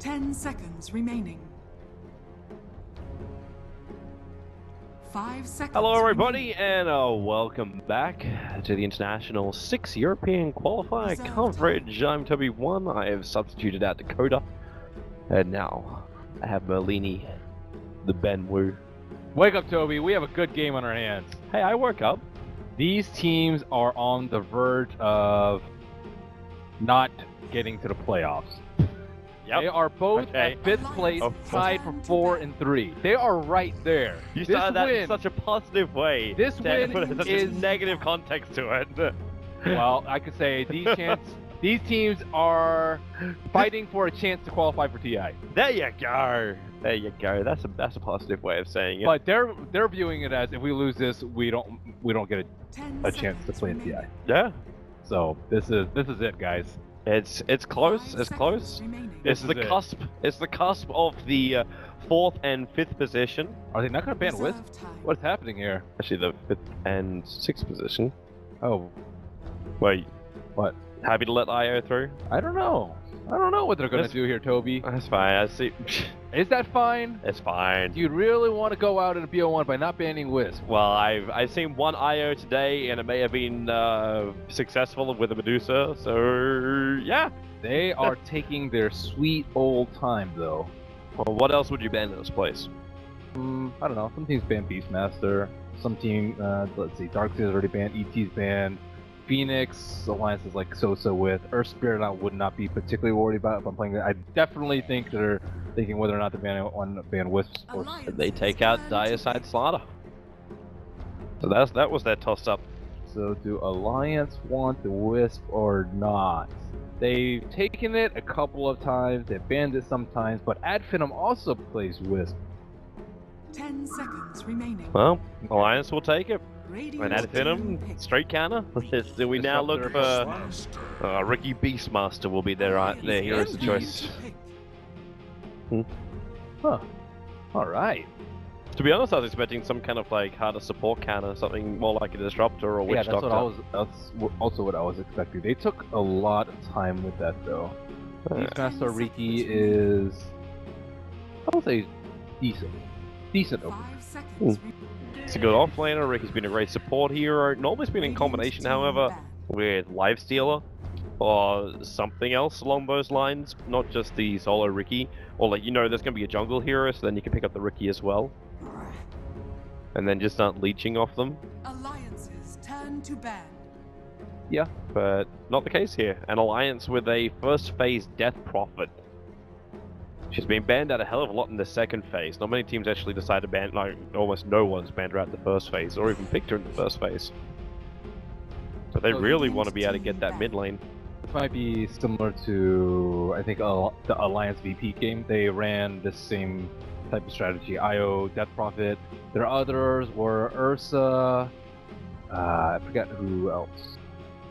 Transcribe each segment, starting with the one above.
10 seconds remaining. 5 seconds. Hello everybody, remaining. and welcome back to the International 6 European Qualifier coverage. I'm bo1, I have substituted out Dakota, and now I have Merlini, the Ben Wu. Wake up, Toby. We have a good game on our hands. Hey, I woke up. These teams are on the verge of not getting to the playoffs. Yep. They are both at 5th place, tied for 4 and 3. They are right there. You started that in such a positive way. This win such is a negative context to it. Well, I could say these teams are fighting for a chance to qualify for TI. There you go. There you go. That's a positive way of saying it. But they're viewing it as if we lose this, we don't get a chance to play in TI. Yeah. So this is it, guys. It's close. It's close. It's the cusp. It's the cusp of the 4th and 5th position. Are they not going to ban Wisp? What's happening here? Actually, the 5th and 6th position. Oh, wait. What? Happy to let IO through? I don't know. I don't know what they're going to do here, Toby. That's fine. I see. Is that fine? It's fine. Do you really want to go out in a bo1 by not banning Wisp? Well, I've seen one IO today, and it may have been successful with a Medusa. So yeah. They are taking their sweet old time, though. Well, what else would you ban in this place? I don't know. Some teams ban Beastmaster. Some team, let's see, Darkseid is already banned. ET's banned. Phoenix Alliance is like so with. Earth Spirit I would not be particularly worried about if I'm playing it. I definitely think they're thinking whether or not to ban Wisps or they take out Diocide Slaughter. So that was their toss up. So do Alliance want the Wisp or not? They've taken it a couple of times, they've banned it sometimes, but Finem also plays Wisp. 10 seconds remaining. Well, Alliance will take it. Radiant And Finem, straight counter. Do we now look for Ricky Beastmaster will be their heroes of choice. Huh. Alright. To be honest, I was expecting some kind of like harder support counter, something more like a disruptor or witch doctor. That's also what I was expecting. They took a lot of time with that though. Beastmaster Riki is, I would say, decent over. It's a good offlaner. Ricky's been a great support hero. Normally it's been in combination, however, with Lifestealer or something else along those lines, not just the solo Ricky. Or like, you know, there's going to be a jungle hero, so then you can pick up the Ricky as well. And then just start leeching off them. Alliances turn to ban. Yeah, but not the case here. An alliance with a first phase Death Prophet. She's been banned out a hell of a lot in the second phase. Not many teams actually decide to ban, like, almost no one's banned her out in the first phase, or even picked her in the first phase. But they really want to be able to get that mid lane. This might be similar to, I think, the Alliance VP game. They ran the same type of strategy. IO, Death Prophet. Their others were Ursa. I forget who else.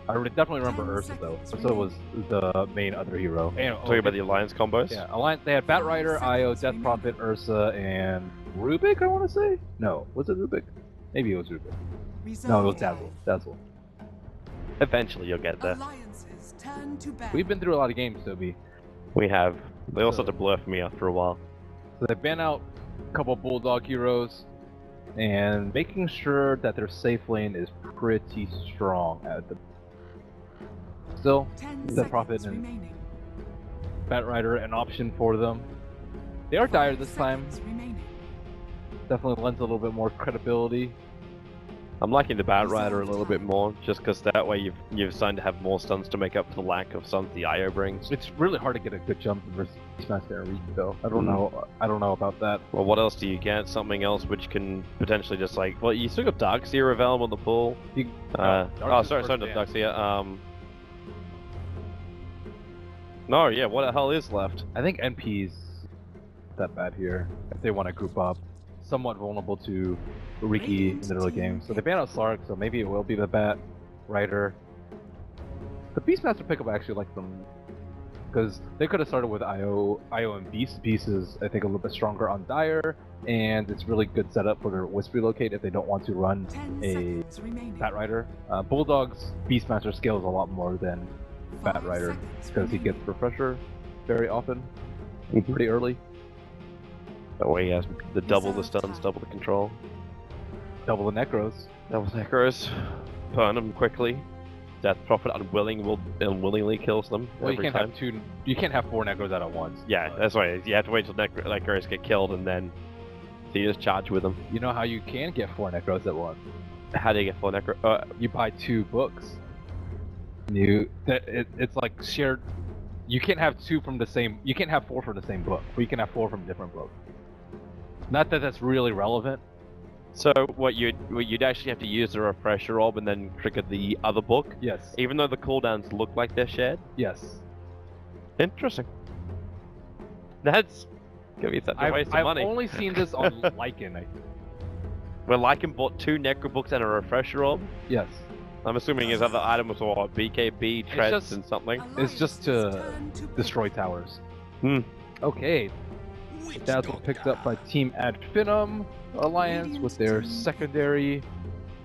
I definitely remember Ursa though. Ursa was the main other hero. And, Talking about the Alliance combos? Yeah, Alliance. They had Batrider, IO, Death Prophet, Ursa, and Rubik. I want to say. No, was it Rubik? Maybe it was Rubik. No, it was Dazzle. Dazzle. Eventually you'll get there. We've been through a lot of games, Toby. We have. They all start to blur for me after a while. So they ban out a couple of Bulldog heroes, and making sure that their safe lane is pretty strong at the. Still, the Prophet and Batrider an option for them. They are dire this time. Definitely lends a little bit more credibility. I'm liking the Batrider a little bit more, just because that way you've started to have more stuns to make up for the lack of stuns the IO brings. It's really hard to get a good jump versus Beastmaster and Riki though. I don't know about that. Well, what else do you get? Something else which can potentially just like, well, you still got Darkseer available in the pool. Sorry, not Darkseer. No, yeah, what the hell is left? I think NP's that bad here if they want to group up. Somewhat vulnerable to Riki in the early game. So they ban out Slark, so maybe it will be the Batrider. The Beastmaster pickup I actually like them because they could have started with IO and Beast. Beast is, I think, a little bit stronger on Dire, and it's really good setup for their Wisp relocate if they don't want to run a Batrider. Bulldog's Beastmaster scales a lot more than Batrider because he gets Refresher very often. pretty early. That way he has the double the stuns, double the control. Double the necros. Double necros. Burn them quickly. Death Prophet unwillingly kills them Well, you every can't time. have two. You can't have 4 necros out at once. Yeah, that's why you have to wait till necros get killed and then you just charge with them. You know how you can get 4 necros at once? How do you get 4 necro? You buy 2 books. It's like shared. You can't have 2 from the same. You can't have 4 from the same book, but you can have 4 from different books. Not that that's really relevant. So what you'd actually have to use the refresher orb and then trigger the other book, Yes. even though the cooldowns look like they're shared. Yes. Interesting. That's gonna be such a waste of money. I've only seen this on Lycan. Where Lycan bought 2 necro books and a refresher orb. Yes. I'm assuming his other items were BKB, treads, just- and something. It's just to Alliances turn destroy battle. towers. Hmm. Okay. Dazzle picked up by Team Ad Finem Alliance with their secondary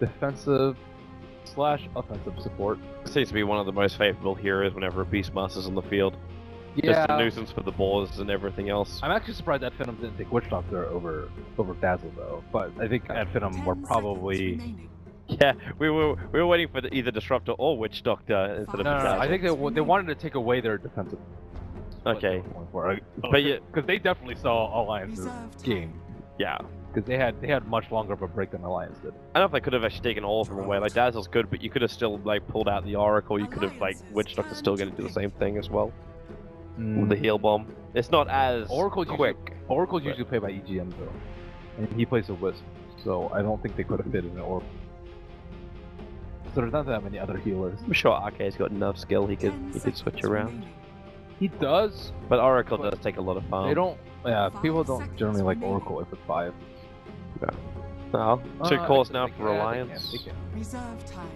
defensive / offensive support. Seems to be one of the most favorable heroes whenever a Beastmaster's on the field. Just a nuisance for the boars and everything else. I'm actually surprised that Finem didn't take Witch Doctor over Dazzle though. But I think Ad Finem 10 were seconds probably. remaining. Yeah, we were waiting for either Disruptor or Witch Doctor instead of No, Dazzle. I think they wanted to take away their defensive. Okay. But yeah, because they definitely saw Alliance's Reserve time. game. Yeah. Because they had much longer of a break than Alliance did. I don't know if they could have actually taken all of them away. Like Dazzle's good, but you could have still like pulled out the Oracle. You could have like Witch Doctor still going to do the same thing as well with the heal bomb. It's not as Oracle's quick. Oracle's but- usually played by EGM though, and he plays a Wisp, so I don't think they could have fit in an Oracle. So there's not that many other healers. I'm sure Arcade's got enough skill. He 10 could switch seconds around. remaining. He does. But Oracle But does take a lot of farm. They don't. Yeah, 5 people don't seconds generally like remaining. Oracle if it's 5. No. 2 Uh, cores they- now they for can- yeah, Alliance. they can. Reserve time.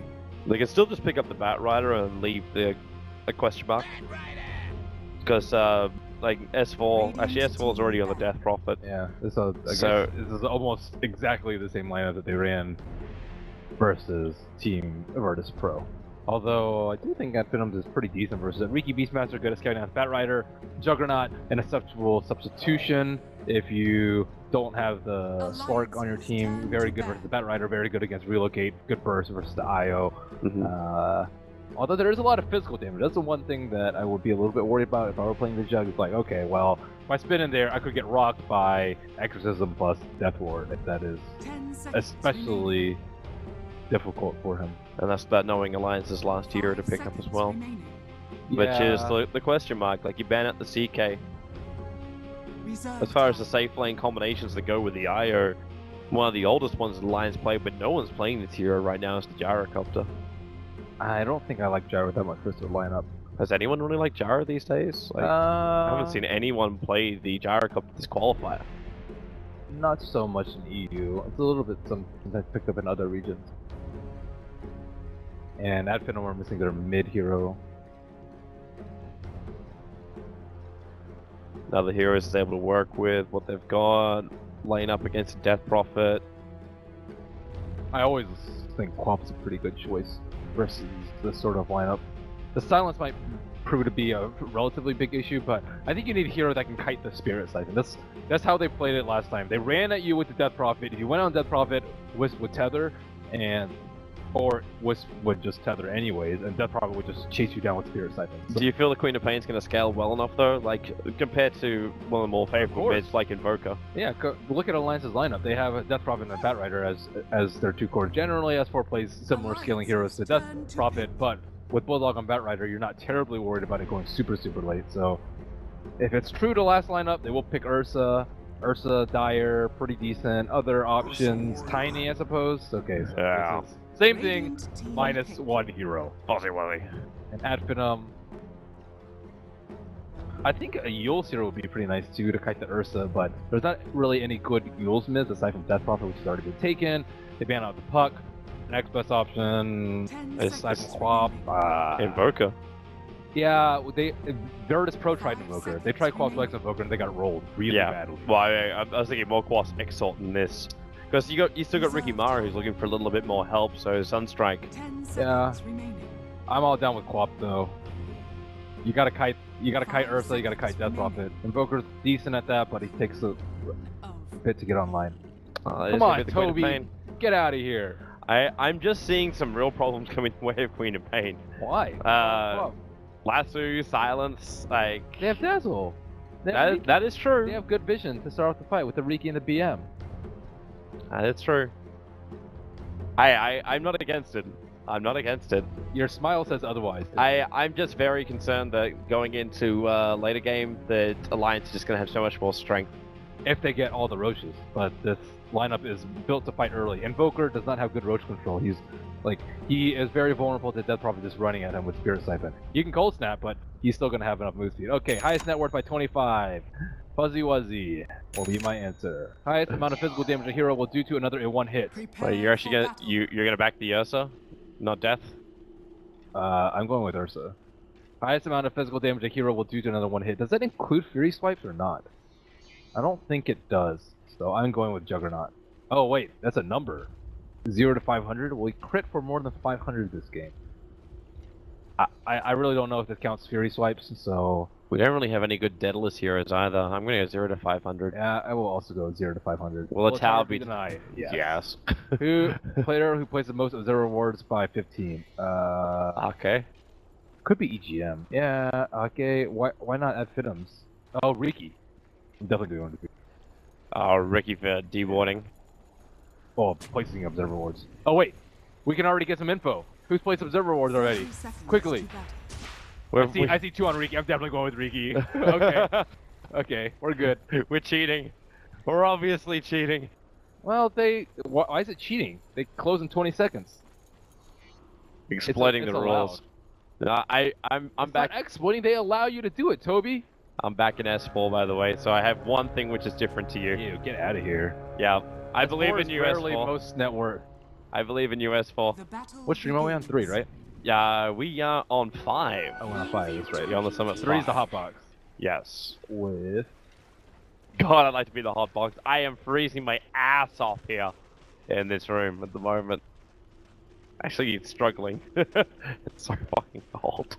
They can still just pick up the Bat Rider and leave the a question mark. Because like S4, actually S4 is already on the Death Prophet. Yeah, this is, I So- guess this is almost exactly the same lineup that they ran versus Team Virtus Pro. Although I do think Ad Finem is pretty decent versus it. Riki Beastmaster, good at scouting out Bat Rider, Juggernaut, an acceptable substitution if you don't have the Spark on your team. Very good versus the Bat Rider, very good against Relocate, good burst versus the IO. Although there is a lot of physical damage, that's the one thing that I would be a little bit worried about if I were playing the Jug. It's like, okay, well, if I spin in there, I could get rocked by Exorcism plus Death Ward, if that is 10 seconds remaining. especially difficult for him. And that's that knowing Alliance's last hero to 5 pick up as seconds well. remaining. Which is Yeah. the question mark. Like you ban out the CK. Reserve As far as the time. safe lane combinations that go with the IO, one of the oldest ones Alliance play, but no one's playing this hero right now is the Gyrocopter. I don't think I like Gyro that much versus the lineup. Has anyone really liked Gyro these days? Like, I haven't seen anyone play the Gyrocopter this qualifier. Not so much in EU. It's a little bit sometimes picked up in other regions. And Ad Finem are missing their mid hero. Now the heroes is able to work with what they've got, laying up against the Death Prophet. I always think Quap's a pretty good choice versus this sort of lineup. The silence might prove to be a relatively big issue, but I think you need a hero that can kite the Spirit Siphon. That's how they played it last time. They ran at you with the Death Prophet. If you went on Death Prophet, Wisp would tether, or Wisp would just tether anyways, and Death Prophet would just chase you down with Spirit Siphon. So Do you feel the Queen of Pain's going to scale well enough though? Like compared to one of the more favorable course. mids like Invoker. yeah, look at Alliance's lineup. They have a Death Prophet and a Bat Rider as their 2 cores. Generally, S4 plays similar scaling heroes to Death Prophet, but with Bulldog on Bat Rider, you're not terribly worried about it going super late. So if it's true to last lineup, they will pick Ursa, Dire, pretty decent. Other options, Tiny, I suppose. Okay, so Yeah. this is same thing, Radiant team minus pick. 1 hero. Aussie Wally. And Ad Finem, I think a Yule's hero would be pretty nice too to kite the Ursa, but there's not really any good Yule's mids aside from Death Prophet, which has already been taken. They ban out the Puck. Next best option 10 is seconds Cypher Quap. remaining. Invoker. Yeah, Virtus Pro tried Invoker. They tried Quap's Lex Invoker and they got rolled really Yeah. badly. Well, I was thinking more Quas Exalt than this. Because you still got Ricky Mara who's looking for a little bit more help, so Sunstrike. 10 Yeah. seconds remaining. I'm all down with Quap though. You gotta kite You gotta kite Ursa, you gotta kite Death Prophet. Invoker's decent at that, but he takes a bit to get online. Come on, Toby, get out of here. I'm just seeing some real problems coming the way of Queen of Pain. Why? Lasso, silence, like... They have Dazzle. That is true. They have good vision to start off the fight with the Riki and the BM. That is true. I'm not against it. I'm not against it. Your smile says otherwise. I'm just very concerned that going into later game, the Alliance is just going to have so much more strength. If they get all the Roaches, but this lineup is built to fight early. Invoker does not have good Roach control. He is very vulnerable to Death Prophet just running at him with Spirit Siphon. You can Cold Snap, but he's still going to have enough move speed. Okay, highest net worth by 25. Fuzzy Wuzzy will be my answer. Highest amount of physical damage a hero will do to another in one hit. Wait, you're actually you're gonna back the Ursa, not Death? I'm going with Ursa. Highest amount of physical damage a hero will do to another one hit. Does that include Fury Swipes or not? I don't think it does. So I'm going with Juggernaut. Oh wait, that's a number. 0 to 500. Will he crit for more than 500 this game? I really don't know if this counts Fury Swipes, so... We don't really have any good Daedalus heroes either. I'm gonna go 0 to 500. Yeah, I will also go 0 to 500. Will a tower be denied? Yes. Player who plays the most Observer Rewards by 15. Okay. Could be EGM. Yeah, okay. Why not add Finims? Oh, Riki. I'm definitely going to be. Oh, Riki for dewarding. Oh, placing Observer Rewards. Oh wait, we can already get some info. Who's placed Observer Rewards already? Quickly. I see 2 on Riki. I'm definitely going with Riki. Okay. Okay, we're good. We're cheating. We're obviously cheating. Well, why is it cheating? They close in 20 seconds. Exploiting the rules. No, I'm back. Not exploiting. They allow you to do it, Toby. I'm back in S4, by the way, so I have one thing which is different to you. Ew, get out of here. Yeah, I believe in you, S4. Most net worth. I believe in you, S4. What stream are we on? 3, right? Yeah, we are on 5. Oh, we're on 5, that's right. You're on the summit. 3 is the hot box. Yes. With... God, I'd like to be the hot box. I am freezing my ass off here in this room at the moment. Actually, it's struggling. It's so fucking cold.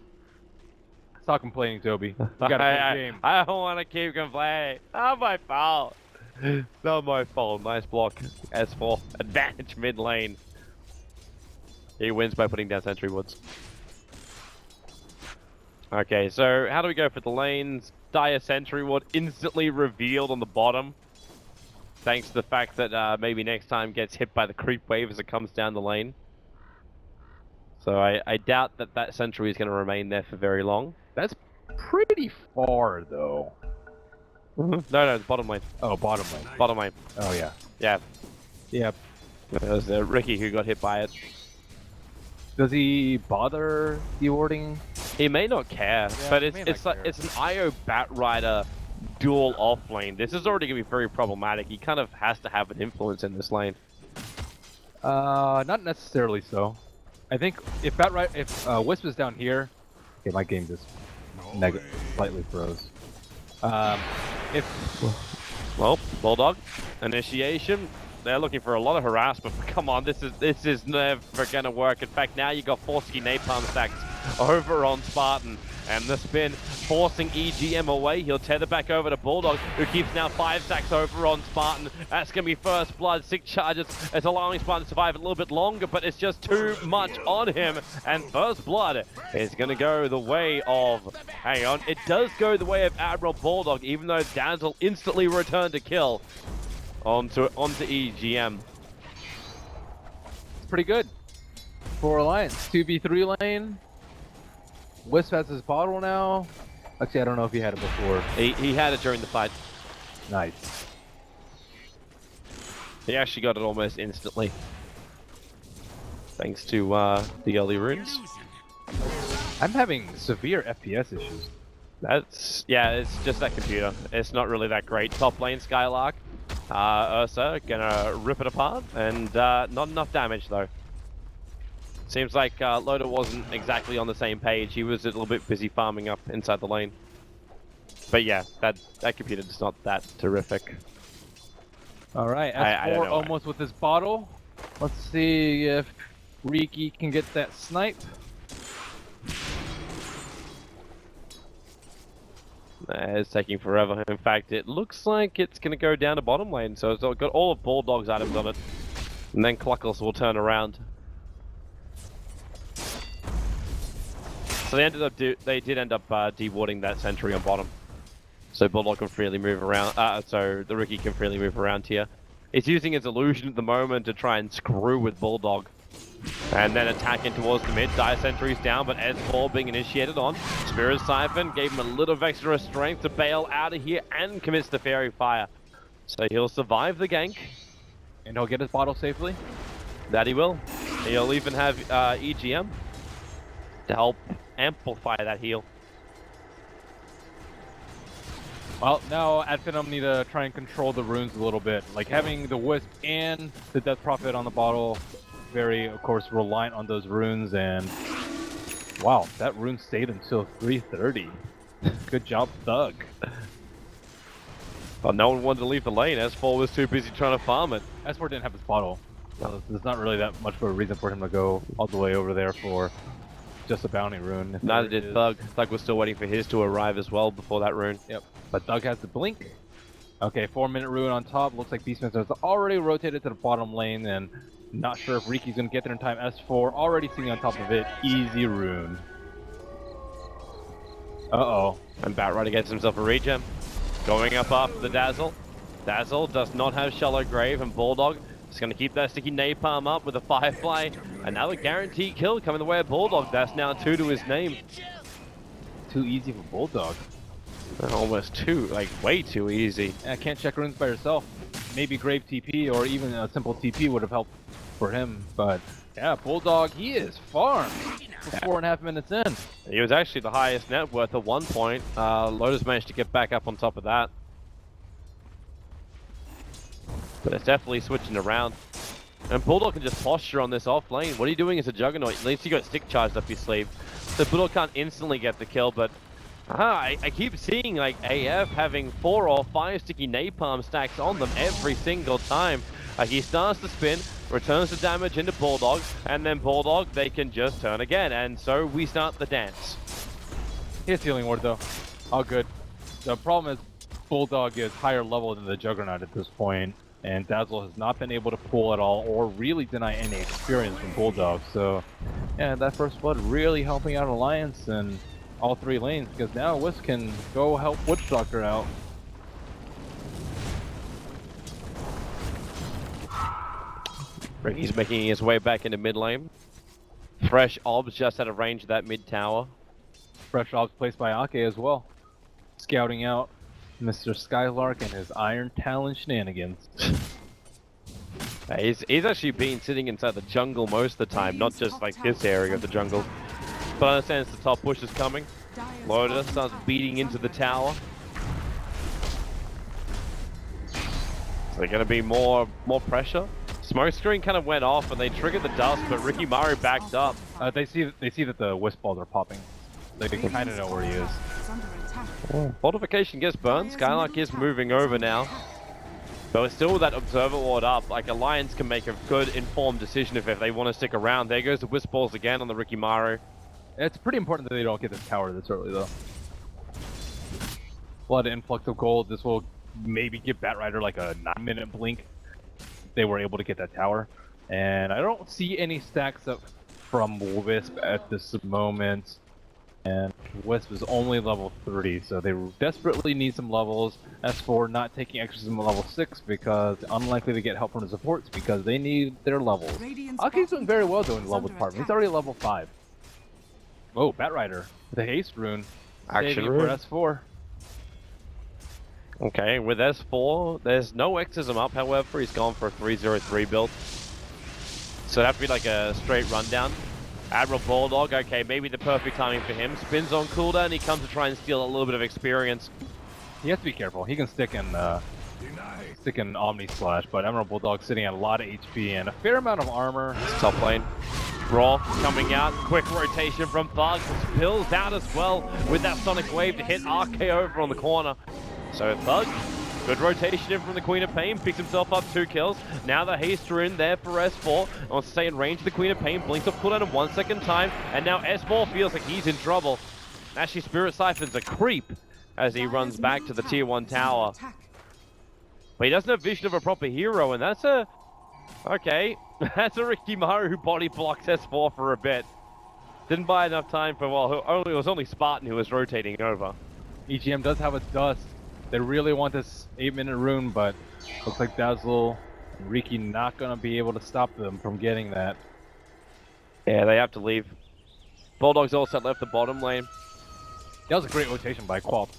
Stop complaining, Toby. You gotta play the game. I don't want to keep complaining. Not my fault. Not my fault. Nice block. S4. Advantage mid lane. He wins by putting down Sentry Woods. Okay, so how do we go for the lanes? Dire Sentry Wood instantly revealed on the bottom. Thanks to the fact that maybe next time gets hit by the creep wave as it comes down the lane. So I doubt that Sentry is going to remain there for very long. That's pretty far, though. No, it's bottom lane. Oh, bottom lane. Bottom lane. Oh, yeah. Yeah. Yep. It was Ricky who got hit by it. Does he bother dewarding? He may not care, Yeah, but it's an IO Batrider dual off lane. This is already going to be very problematic. He kind of has to have an influence in this lane. Not necessarily so. I think if Wisp is down here... Okay, my game just slightly froze. Well, Bulldog, initiation. They're looking for a lot of harassment, but come on, this is never gonna work. In fact, now you got 4 ski napalm stacks over on Spartan, and the spin forcing EGM away. He'll tether back over to Bulldog, who keeps now 5 stacks over on Spartan. That's gonna be first blood. 6 charges. It's allowing Spartan to survive a little bit longer, but it's just too much on him. And first blood is gonna go the way of. Hang on, it does go the way of Admiral Bulldog, even though Dazzle instantly returned to kill. Onto EGM. It's pretty good for Alliance. 2v3 lane. Wisp has his bottle now. Actually, I don't know if he had it before. He had it during the fight. Nice. He actually got it almost instantly. Thanks to the early runes. I'm having severe FPS issues. Yeah, it's just that computer. It's not really that great. Top lane Skylark. Ursa gonna rip it apart, and not enough damage though. Seems like Loda wasn't exactly on the same page. He was a little bit busy farming up inside the lane. But yeah, that computer is not that terrific. Alright, S4 almost with his bottle. Let's see if Riki can get that snipe. It's taking forever. In fact, it looks like it's going to go down to bottom lane, so it's got all of Bulldog's items on it. And then Cluckles will turn around. So they did end up dewarding that sentry on bottom. So Bulldog can freely move around, so the Riki can freely move around here. It's using its illusion at the moment to try and screw with Bulldog. And then attacking towards the mid. Dire Sentry's down, but S4 being initiated on. Spirit Siphon gave him a little of extra strength to bail out of here and commits the Fairy Fire. So he'll survive the gank. And he'll get his bottle safely. That he will. He'll even have EGM to help amplify that heal. Well, now at Finem need to try and control the runes a little bit. Like having the Wisp and the Death Prophet on the bottle, very, of course, reliant on those runes. And wow, that rune stayed until 3:30. Good job, Thug. Well, no one wanted to leave the lane. S4 was too busy trying to farm it. S4 didn't have his bottle. So there's not really that much of a reason for him to go all the way over there for just a bounty rune. Neither did Thug. Thug was still waiting for his to arrive as well before that rune. Yep. But Thug has the blink. Okay, 4-minute rune on top. Looks like Beastmaster has already rotated to the bottom lane, and not sure if Riki's gonna get there in time. S4 already sitting on top of it. Easy rune. Uh-oh. And Batrider gets himself a regen. Going up after the Dazzle. Dazzle does not have Shallow Grave, and Bulldog is going to keep that sticky napalm up with a Firefly. Another guaranteed kill coming the way of Bulldog. That's now 2 to his name. Too easy for Bulldog. Almost too, like way too easy. Yeah, can't check runes by yourself. Maybe Grave TP or even a simple TP would have helped for him, but yeah, Bulldog, he is farmed for 4.5 minutes in. He was actually the highest net worth at one point. Lotus managed to get back up on top of that. But it's definitely switching around. And Bulldog can just posture on this off lane. What are you doing as a Juggernaut? At least you got stick charged up your sleeve. So Bulldog can't instantly get the kill, but I keep seeing like AF having 4 or 5 sticky napalm stacks on them every single time. Like he starts to spin, returns the damage into Bulldog, and then Bulldog, they can just turn again. And so we start the dance. He has healing ward though. All good. The problem is Bulldog is higher level than the Juggernaut at this point, and Dazzle has not been able to pull at all or really deny any experience from Bulldog. So yeah, that first blood really helping out Alliance and all 3 lanes, because now Wisp can go help Witch Doctor out. He's making his way back into mid lane. Fresh Obs just out of range of that mid tower. Fresh Ops placed by Ake as well. Scouting out Mr. Skylark and his Iron Talon shenanigans. He's actually been sitting inside the jungle most of the time, not just like this area of the jungle. But I understand the top push is coming. Lotus starts beating into the tower. So there's going to be more pressure. Smoke screen kind of went off and they triggered the dust, but Ricky Maru backed up. They see that the Wisp balls are popping. They kind of know where he is. Fortification gets burned. Skylark is moving over now. But it's still with that Observer Ward up. Like Alliance can make a good informed decision if they want to stick around. There goes the Wisp balls again on the Ricky Maru. It's pretty important that they don't get this tower this early though. A lot of influx of gold. This will maybe give Batrider like a 9-minute blink. They were able to get that tower, and I don't see any stacks up from Wisp at this moment, and Wisp is only level 30, so they desperately need some levels. S4 not taking exorcism at level 6 because unlikely to get help from the supports because they need their levels. Aki's doing very well doing the level department. He's already level 5. Oh, Batrider, the haste rune. Action rune for S4. Okay, with S4, there's no exorcism up, however, he's gone for a 303 build. So that'd be like a straight rundown. Admiral Bulldog, okay, maybe the perfect timing for him. Spins on cooldown, he comes to try and steal a little bit of experience. He has to be careful. He can stick in Omni Slash, but Admiral Bulldog sitting at a lot of HP and a fair amount of armor. Top lane. Raw coming out, quick rotation from Thug, spills out as well with that Sonic Wave to hit RK over on the corner. So Thug, good rotation in from the Queen of Pain, picks himself up 2 kills. Now the haste rune there for S4, wants to stay in range of the Queen of Pain, blinks off cooldown in 1 second time, and now S4 feels like he's in trouble. Actually, Spirit Siphon's a creep, as he runs back to the tier 1 tower. But he doesn't have vision of a proper hero, and that's a... Okay, that's a Ricky Maru who body blocks S4 for a bit. Didn't buy enough time for, well, it was only Spartan who was rotating over. EGM does have its dust. They really want this 8-minute rune, but looks like Dazzle and Riki not going to be able to stop them from getting that. Yeah, they have to leave. Bulldog's also left the bottom lane. That was a great rotation by Qual.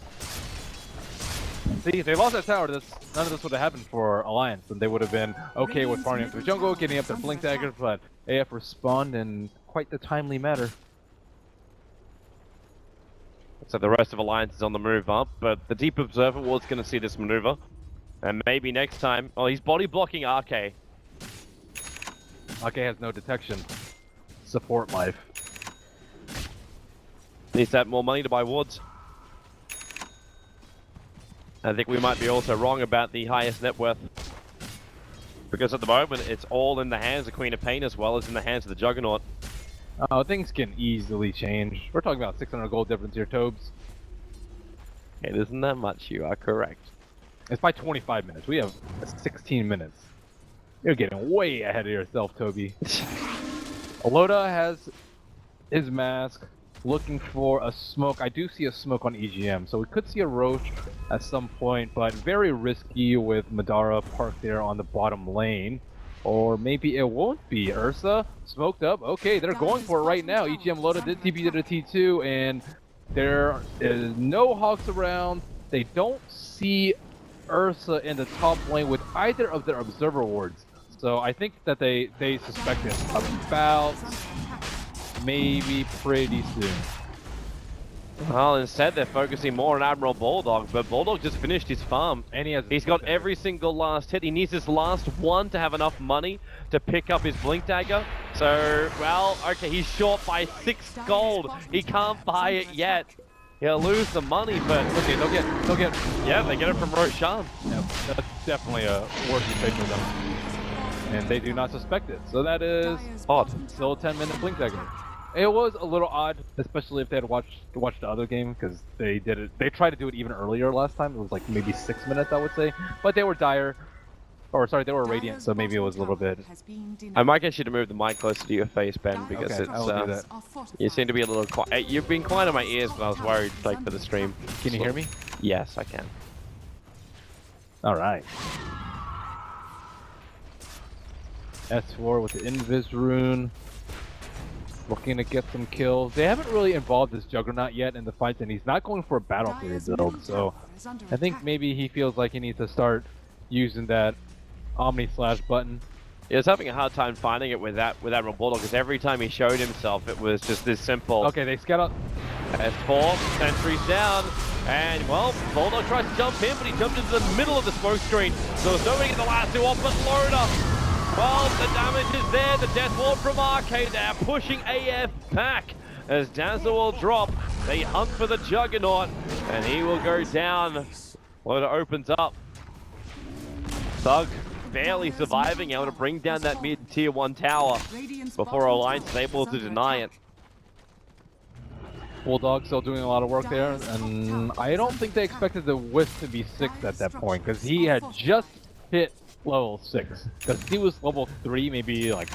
See, if they lost that tower, none of this would have happened for Alliance, and they would have been okay with farming up their jungle, getting up their blink daggers, but AF respawned in quite the timely manner. So the rest of Alliance is on the move up, but the Deep Observer was going to see this maneuver. And maybe next time... Oh, he's body blocking RK. RK has no detection. Support life. Needs to have more money to buy wards. I think we might be also wrong about the highest net worth. Because at the moment, it's all in the hands of Queen of Pain as well as in the hands of the Juggernaut. Oh, things can easily change. We're talking about 600 gold difference here, Tobes. It isn't that much, you are correct. It's by 25 minutes. We have 16 minutes. You're getting way ahead of yourself, Toby. Aloda has his mask, looking for a smoke. I do see a smoke on EGM, so we could see a Roach at some point, but very risky with Madara parked there on the bottom lane. Or maybe it won't be. Ursa smoked up. Okay, they're going for it right now. EGM Loda did TP to the T2, and there is no Hawks around. They don't see Ursa in the top lane with either of their observer wards. So I think that they suspect it about maybe pretty soon. Well, instead they're focusing more on Admiral Bulldog, but Bulldog just finished his farm. And he's got every single last hit. He needs his last one to have enough money to pick up his Blink Dagger. So, well, okay, he's short by 6 gold. He can't buy it yet. He'll lose the money, but okay, they'll get. Yeah, they get it from Roshan. Yeah, that's definitely a worthy trade for them. And they do not suspect it. So that is odd. Still a 10-minute Blink Dagger. It was a little odd, especially if they had watched the other game, because they did it. They tried to do it even earlier last time. It was like maybe 6 minutes, I would say. But they were dire, or sorry, they were radiant, so maybe it was a little bit. I might get you to move the mic closer to your face, Ben, because okay, it's you seem to be a little quiet. You've been quiet in my ears, but I was worried, like, for the stream. Can you hear me? Yes, I can. All right. S4 with the Invis rune. Looking to get some kills. They haven't really involved this Juggernaut yet in the fights, and he's not going for a battlefield build, so I think maybe he feels like he needs to start using that Omni Slash button. He was having a hard time finding it with Admiral Bulldog, because every time he showed himself, it was just this simple. Okay, they scout out. S4, sentries down, and well, Bulldog tries to jump in, but he jumped into the middle of the smoke screen, so there's nobody in the last two off but Loda. Well, the damage is there, the death ward from Arcade, they're pushing AF back as Dazzle will drop. They hunt for the Juggernaut, and he will go down. Loda opens up. Thug barely surviving, able to bring down that mid-tier 1 tower before Alliance is able to deny it. Bulldog still doing a lot of work there, and I don't think they expected the Wisp to be 6 at that point, because he had just hit level 6. Because he was level 3 maybe like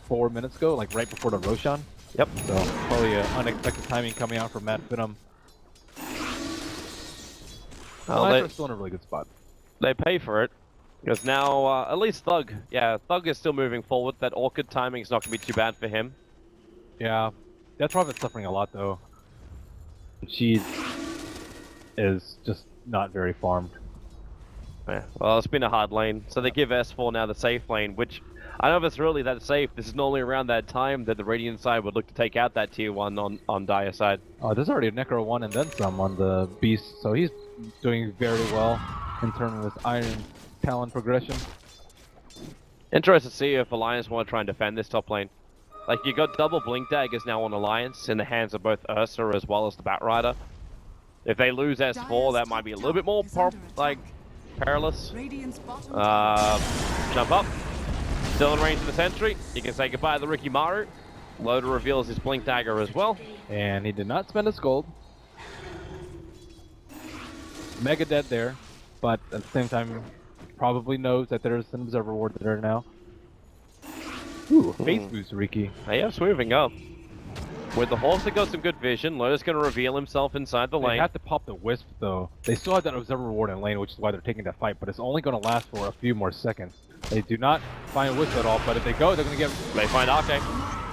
4 minutes ago, like right before the Roshan. Yep. So probably an unexpected timing coming out from Matt Finem. Well, they're still in a really good spot. They pay for it. Because now, at least Thug. Yeah, Thug is still moving forward. That Orchid timing is not going to be too bad for him. Yeah. That's probably suffering a lot though. She is just not very farmed. Yeah, well, it's been a hard lane. So they give S4 now the safe lane, which I don't know if it's really that safe. This is normally around that time that the Radiant side would look to take out that tier 1 on Dire side. Oh, there's already a Necro 1 and then some on the Beast, so he's doing very well in terms of his Iron Talon progression. Interested to see if Alliance want to try and defend this top lane. Like, you got double Blink Daggers now on Alliance in the hands of both Ursa as well as the Batrider. If they lose S4, that might be a little bit more perilous. Jump up. Still in range of the sentry. You can say goodbye to the Ricky Maru. Loda reveals his Blink Dagger as well. And he did not spend his gold. mega dead there, but at the same time, probably knows that there's an observer ward there now. Ooh, face boost, Riki. Yes, moving up. With the horse that got some good vision, Lotus going to reveal himself inside the They lane. have to pop the wisp though. They still have that observer ward in lane, which is why they're taking that fight, but it's only going to last for a few more seconds. They do not find wisp at all, but if they go, they're going to get... They find Arcade.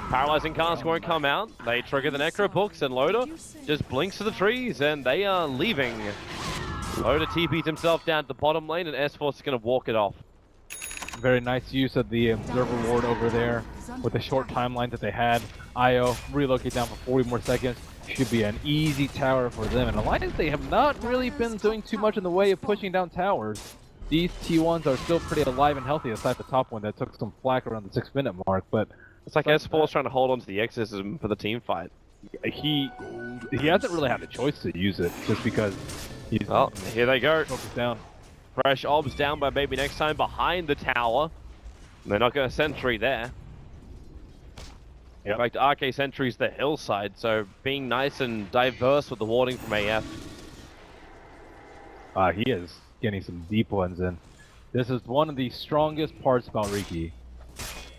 Paralyzing cask won't come out. They trigger the Necro books, and Loda just blinks to the trees, and they are leaving. Loda TP's himself down to the bottom lane, and S-Force is going to walk it off. Very nice use of the observer ward over there with the short timeline that they had. IO relocate down for 40 more seconds. Should be an easy tower for them. And Alliance, they have not really been doing too much in the way of pushing down towers. These T1s are still pretty alive and healthy, aside the top one that took some flack around the 6-minute mark. But it's like S4's trying to hold on to the exorcism for the team fight. He hasn't really had a choice to use it, just because he's... Well, here they go. Focused down. Fresh obs down by Baby next time behind the tower. They're not going to sentry there. Yep. In fact, RK sentries the hillside, so being nice and diverse with the warding from AF. He is getting some deep ones in. This is one of the strongest parts about Riki,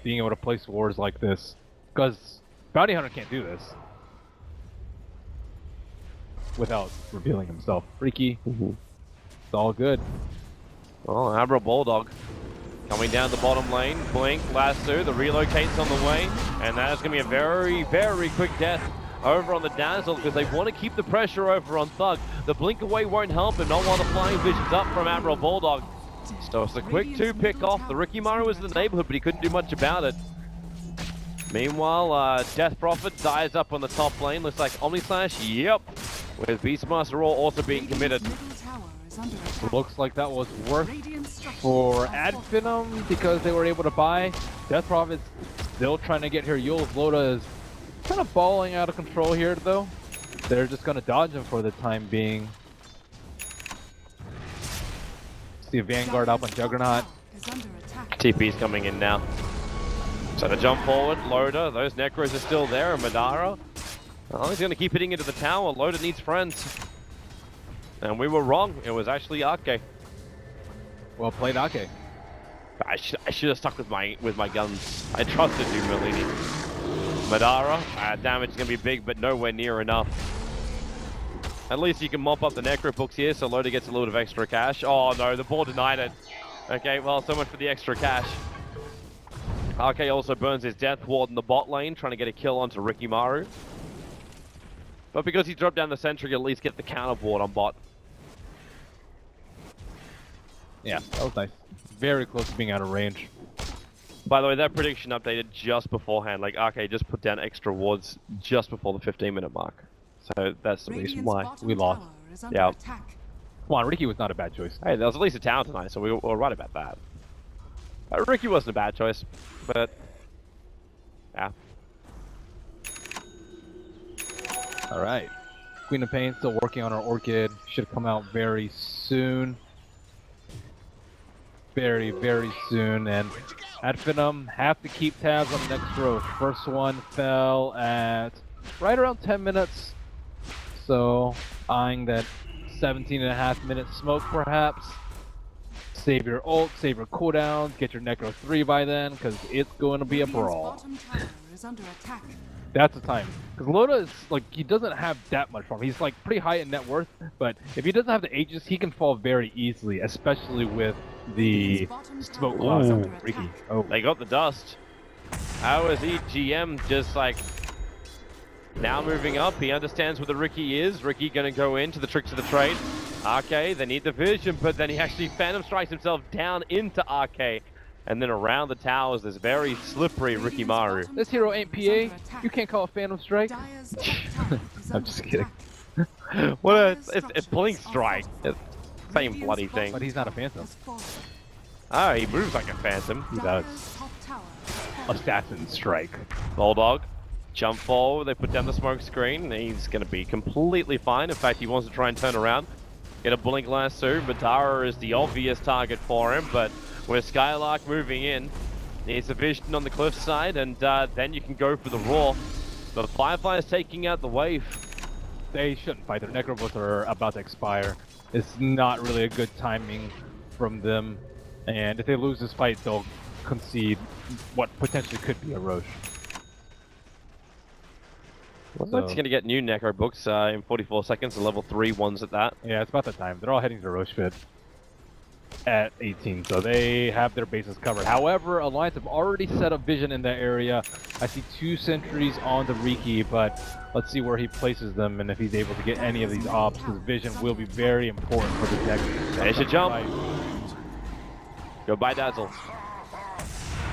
being able to place wards like this, because Bounty Hunter can't do this without revealing himself. Riki, it's all good. Oh, Abra Bulldog coming down the bottom lane. Blink, lasso, the relocate's on the way, and that's going to be a very, very quick death over on the Dazzle, because they want to keep the pressure over on Thug. The blink away won't help him, not while the flying vision's up from Admiral Bulldog. So it's a quick 2 pick off. The Ricky Maru was in the neighborhood, but he couldn't do much about it. Meanwhile, Death Prophet dies up on the top lane. Looks like Omnislash, yep. With Beastmaster Raw also being committed. Looks like that was worth for Finem, because they were able to buy. Death Prophet's still trying to get here. Yule's Loda is kind of balling out of control here, though. They're just going to dodge him for the time being. See a Vanguard up on Juggernaut. TP's coming in now. So to jump forward, Loda, those Necros are still there, and Madara. Oh, he's going to keep hitting into the tower. Loda needs friends. And we were wrong. It was actually Ake. Well played, Ake. I should have stuck with my guns. I trusted you, Merlini. Madara, damage is going to be big, but nowhere near enough. At least you can mop up the Necro books here, so Loda gets a little bit of extra cash. Oh no, the ball denied it. Okay, well, so much for the extra cash. RK also burns his Death Ward in the bot lane, trying to get a kill onto Ricky Maru. But because he dropped down the sentry, at least get the counter board on bot. Yeah, that was nice. Very close to being out of range. By the way, that prediction updated just beforehand. Like, RK just put down extra wards just before the 15-minute mark. So that's the reason why we lost. Yeah. Come on, Ricky was not a bad choice. Hey, there was at least a tower tonight, so we were right about that. Ricky wasn't a bad choice, but yeah. All right. Queen of Pain still working on her Orchid. Should come out very soon. Very, very soon. And Finem have to keep tabs on the next row. First one fell at right around 10 minutes. So eyeing that 17.5 minute smoke perhaps. Save your ult, save your cooldowns, get your Necro 3 by then, because it's going to be a brawl. That's the time. Because Loda is, like, he doesn't have that much farm. He's, like, pretty high in net worth, but if he doesn't have the Aegis, he can fall very easily, especially with the smoke cloud. Ricky. Oh. They got the dust. How is EGM just, like, now moving up? He understands where the Ricky is. Ricky going to go into the tricks of the trade. RK, they need the vision, but then he actually Phantom strikes himself down into RK. And then around the towers, this very slippery Ricky Maru. This hero ain't PA. You can't call it Phantom Strike. I'm just kidding. What it's Blink Strike. It's the same bloody thing. But he's not a Phantom. Oh, he moves like a Phantom. He does. Assassin Strike. Bulldog. Jump forward, they put down the smoke screen. He's going to be completely fine. In fact, he wants to try and turn around. Get a blink lasso. Madara is the obvious target for him, but with Skylark moving in, needs a vision on the cliffside, and then you can go for the Raw. But Firefly is taking out the wave. they shouldn't fight. Their necrobooks are about to expire. It's not really a good timing from them, and if they lose this fight, they'll concede what potentially could be a Roche. Looks like it's going to get new Necro books in 44 seconds, the level 3 ones at that. Yeah, it's about the time. They're all heading to Roche Pit at 18, so they have their bases covered. However, Alliance have already set up vision in that area. I see 2 sentries on the Riki, but let's see where he places them and if he's able to get any of these ops, because vision will be very important for the deck. They should jump. Go by Dazzle.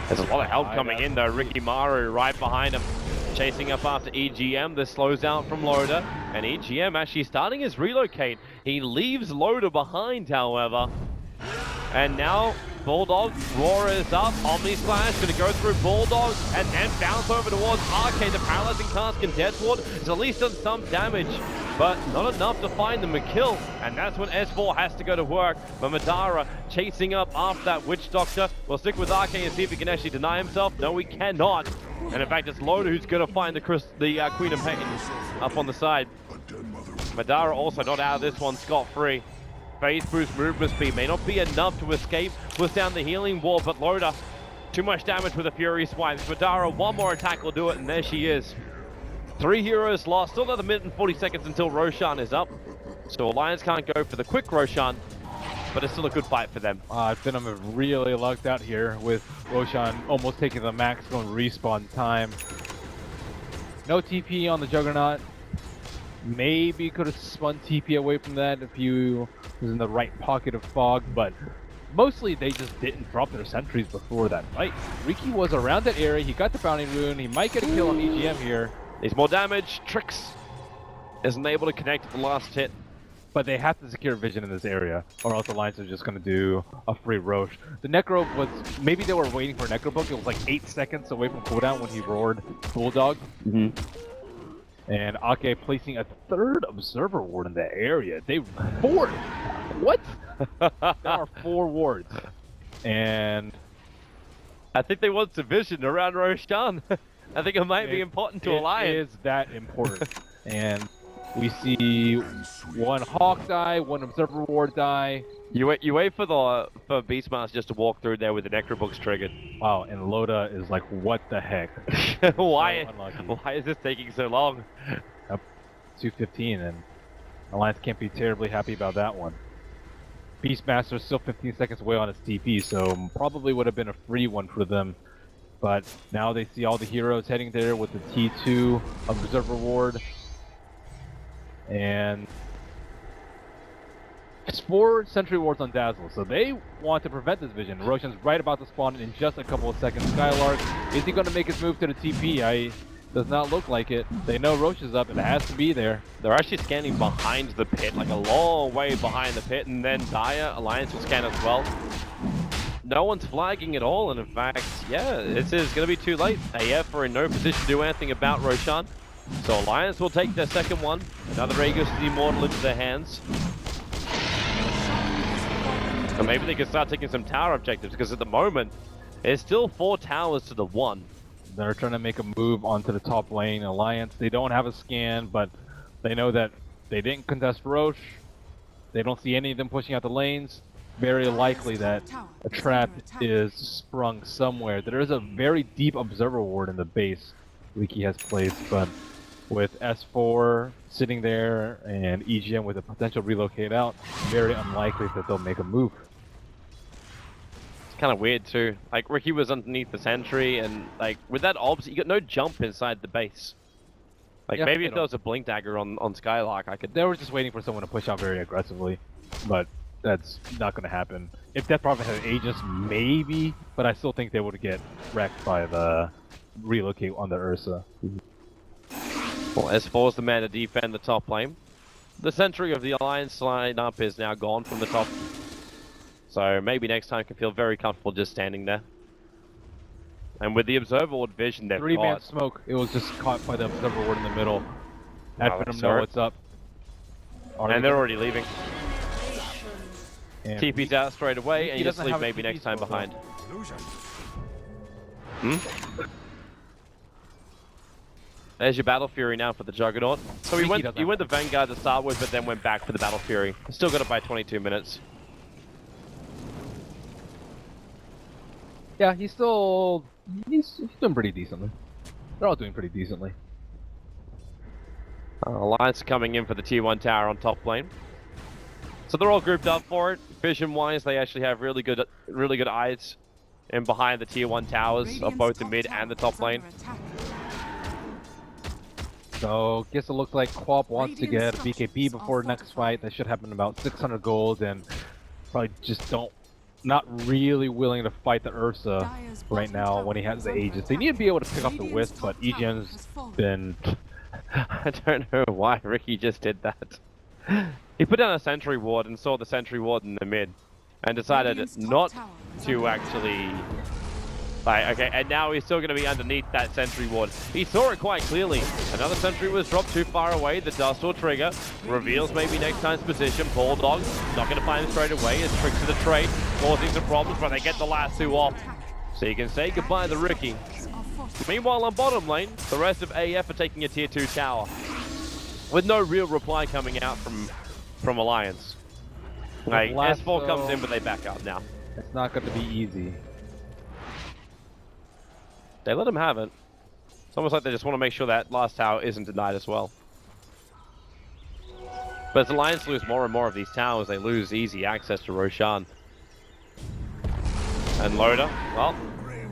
There's a lot of help coming in though. Ricky Maru right behind him, chasing up after EGM. This slows down from Loader, and EGM actually starting his relocate. He leaves Loader behind, however. And now Bulldog, Roar is up, Omni Slash gonna go through Bulldog and then bounce over towards Arcade. The paralyzing cast can Death Ward. It's at least done some damage, but not enough to find them a kill. And that's when S4 has to go to work. But Madara chasing up after that Witch Doctor. We'll stick with Arcade and see if he can actually deny himself. No, he cannot. And in fact, it's Loader who's gonna find the Queen of Pain up on the side. Madara also not out of this one scot-free. Phase boost movement speed may not be enough to escape withstand the healing wall, but Loader, too much damage with a Fury Swipe. Madara, one more attack will do it, and there she is. 3 heroes lost, still another minute and 40 seconds until Roshan is up. So Alliance can't go for the quick Roshan, but it's still a good fight for them. Finem have really lucked out here with Roshan almost taking the maximum respawn time. No TP on the Juggernaut. Maybe could have spun TP away from that if you was in the right pocket of fog, but mostly they just didn't drop their sentries before that fight. Riki was around that area, he got the bounty rune, he might get a kill on EGM here. Needs more damage. Trix isn't able to connect at the last hit. But they have to secure vision in this area, or else Alliance are just going to do a free Roche. The Necro was, maybe they were waiting for a Necro book, it was like 8 seconds away from cooldown when he roared Bulldog. And Ake placing a 3rd Observer Ward in the area. They 4! What? There are 4 wards. And I think they want some vision around Roshan. I think it might be important to Alliance. It is that important. And we see 1 Hawk die, 1 Observer Ward die. You wait for Beastmaster just to walk through there with the Necro books triggered. Wow, and Loda is like, what the heck? Why is this taking so long? Up 2:15, and Alliance can't be terribly happy about that one. Beastmaster is still 15 seconds away on his TP, so probably would have been a free one for them. But now they see all the heroes heading there with the T2 Observer Ward. And it's 4 sentry wards on Dazzle, so they want to prevent this vision. Roshan's right about to spawn in just a couple of seconds. Skylark, is he going to make his move to the TP? Does not look like it. They know Roche is up, and it has to be there. They're actually scanning behind the pit, like a long way behind the pit, and then Dire, Alliance will scan as well. No one's flagging at all, and in fact, yeah, this is going to be too late. AF are in no position to do anything about Roshan. So Alliance will take their second one. Another Aegis Immortal into their hands. And maybe they can start taking some tower objectives, because at the moment, there's still 4 towers to the 1. They're trying to make a move onto the top lane. Alliance, they don't have a scan, but they know that they didn't contest Roche. They don't see any of them pushing out the lanes. Very likely that a trap is sprung somewhere. There is a very deep Observer Ward in the base Riki has placed, but with S4 sitting there and EGM with a potential relocate out, very unlikely that they'll make a move. It's kind of weird too. Like, Riki was underneath the sentry, and like with that obs, you got no jump inside the base. Like, yeah, maybe if there was a blink dagger on Skylark, I could. They were just waiting for someone to push out very aggressively, but that's not going to happen. If Death Prophet had Aegis, maybe, but I still think they would get wrecked by the relocate on the Ursa. Well, S4 is the man to defend the top lane. The sentry of the Alliance lineup is now gone from the top. So maybe next time can feel very comfortable just standing there. And with the Observer Ward vision, they've 3-man smoke. It was just caught by the Observer Ward in the middle. Let them know what's up. And they're already leaving. And TP's out straight away, and you just leave maybe next time behind. There's your Battle Fury now for the Juggernaut. So he went the Vanguard to start with, but then went back for the Battle Fury. Still got it by 22 minutes. Yeah, he's doing pretty decently. They're all doing pretty decently. Alliance coming in for the tier 1 tower on top lane. So they're all grouped up for it. Vision-wise, they actually have really good eyes in behind the tier 1 towers of both the mid and the top lane. So, guess it looks like Quap wants to get BKB before next fight. That should happen in about 600 gold, and probably just not really willing to fight the Ursa right now when he has the Aegis. They need to be able to pick up the Wisp, but EGM's been... I don't know why Ricky just did that. He put down a sentry ward and saw the sentry ward in the mid, and decided not to actually... okay, and now he's still going to be underneath that sentry ward. He saw it quite clearly. Another sentry was dropped too far away. The dust will trigger. Reveals maybe next time's position. Bulldog not going to find him straight away. It's tricks to the trade, causing some problems, but they get the last two off. So you can say goodbye to Ricky. Meanwhile, on bottom lane, the rest of AF are taking a tier 2 tower, with no real reply coming out from Alliance. Like, S4 comes in, but they back up now. It's not going to be easy. They let him have it. It's almost like they just want to make sure that last tower isn't denied as well. But as Alliance lose more and more of these towers, they lose easy access to Roshan. And Loda, well,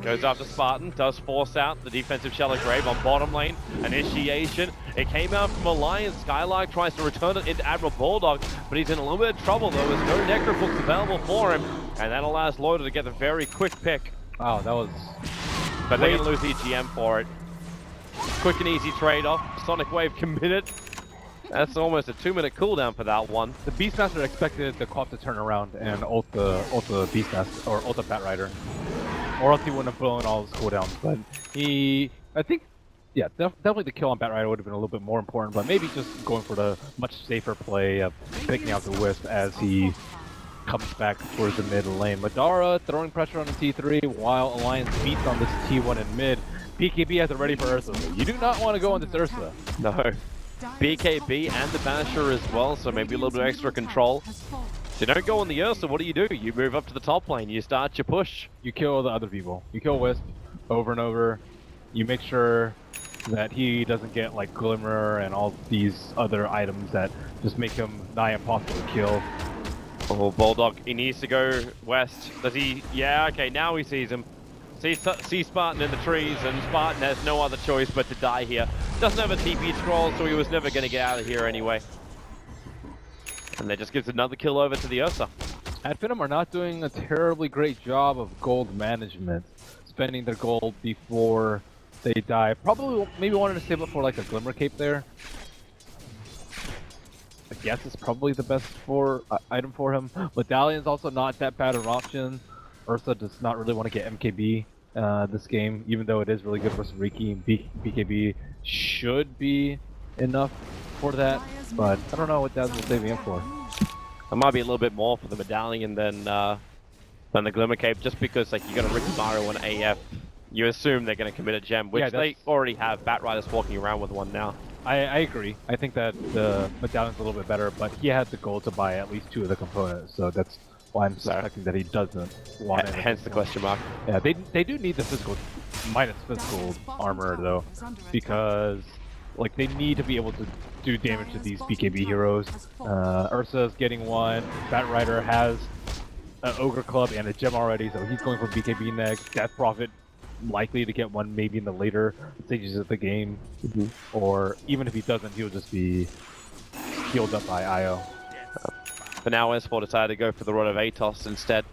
goes after Spartan, does force out the defensive Shallow Grave on bottom lane. Initiation. It came out from Alliance. Skylark tries to return it into Admiral Bulldog, but he's in a little bit of trouble though. There's no Necro books available for him, and that allows Loda to get a very quick pick. Wow, that was... But they're going to lose EGM for it. Quick and easy trade-off. Sonic Wave committed. That's almost a 2-minute cooldown for that one. The Beastmaster expected the Quap to turn around and ult the Beastmaster, or ult the Bat Rider. Or else he wouldn't have blown all his cooldowns. But I think, yeah, definitely the kill on Bat Rider would have been a little bit more important, but maybe just going for the much safer play of picking out the Wisp as he comes back towards the mid lane. Madara throwing pressure on the T3 while Alliance beats on this T1 in mid. BKB has it ready for Ursa. You do not want to go on this Ursa. No. BKB and the Banisher as well, so maybe a little bit of extra control. So you don't go on the Ursa, what do? You move up to the top lane, you start your push. You kill the other people. You kill Wisp over and over. You make sure that he doesn't get like Glimmer and all these other items that just make him nigh impossible to kill. Oh, Bulldog, he needs to go west. Does he? Yeah, okay, now he sees him. Sees Spartan in the trees, and Spartan has no other choice but to die here. Doesn't have a TP scroll, so he was never going to get out of here anyway. And that just gives another kill over to the Ursa. And Finem are not doing a terribly great job of gold management. Spending their gold before they die. Probably, maybe wanted to save up for like a Glimmer Cape there. I guess it's probably the best item for him. Medallion's also not that bad an option. Ursa does not really want to get MKB this game, even though it is really good versus Riki. BKB should be enough for that, but I don't know what Daz will save him for. It might be a little bit more for the Medallion than the Glimmer Cape, just because like you got a Ricky Mario and AF. You assume they're going to commit a gem, which they already have Bat Riders walking around with one now. I agree. I think that the Medallion's a little bit better, but he has the gold to buy at least 2 of the components, so that's why I'm suspecting that he doesn't want it. Hence the question mark. Yeah, they do need the physical, minus physical armor though, because like they need to be able to do damage to these BKB heroes. Ursa's getting one. Bat Rider has an Ogre Club and a gem already, so he's going for BKB next. Death Prophet likely to get one maybe in the later stages of the game, or even if he doesn't, he'll just be healed up by IO. For now, S4 decided to go for the Rod of Atos instead,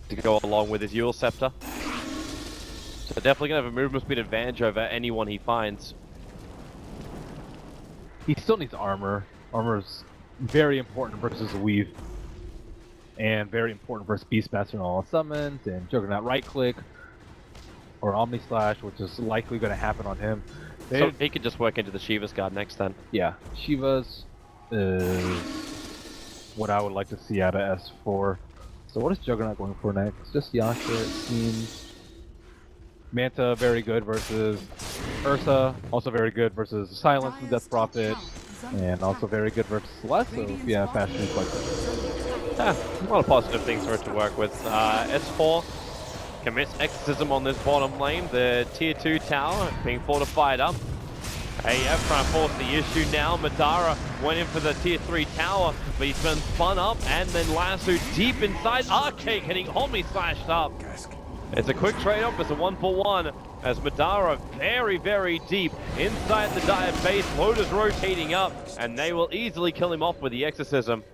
to go along with his Eul Scepter. So definitely going to have a movement speed advantage over anyone he finds. He still needs armor. Armor's very important versus Weave, and very important versus Beastmaster and all summons, and Juggernaut right click, or Omni Slash, which is likely going to happen on him. So he could just work into the Shiva's guard next then. Yeah, Shiva's is what I would like to see out of S4. So what is Juggernaut going for next? Just Yasha, it seems. Manta very good versus Ursa, also very good versus Silence and Death Prophet, and also very good versus Lasso if you have fast shoes like that. A lot of positive things for it to work with. S4 commits Exorcism on this bottom lane. The tier 2 tower being fortified up. AF trying to force the issue now. Madara went in for the tier 3 tower, but he's been spun up, and then Lasso deep inside. Arcade getting Omni slashed up. It's a quick trade-off. It's a 1-for-1 as Madara very, very deep inside the Dire base. Loda's rotating up, and they will easily kill him off with the Exorcism.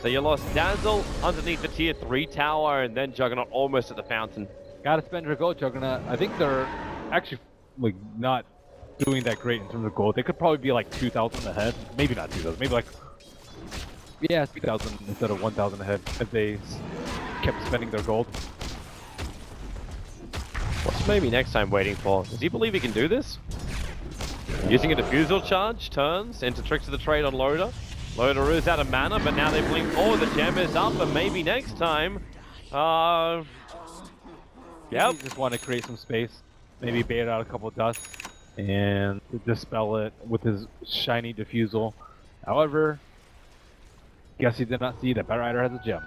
So you lost Dazzle underneath the tier 3 tower, and then Juggernaut almost at the fountain. Gotta spend your gold, Juggernaut. I think they're actually like not doing that great in terms of gold. They could probably be like 2,000 ahead. Maybe not 2,000. Maybe like, yeah, 3,000 instead of 1,000 ahead if they kept spending their gold. What's maybe next time waiting for? Does he believe he can do this? Using a diffusal charge, turns into Tricks of the Trade on Loda. Loda is out of mana, but now they blink forward. The gem is up, and maybe next time. Yep. You just want to create some space. Maybe bait out a couple of dusts and dispel it with his shiny diffusal. However, guess he did not see that Batrider has a gem.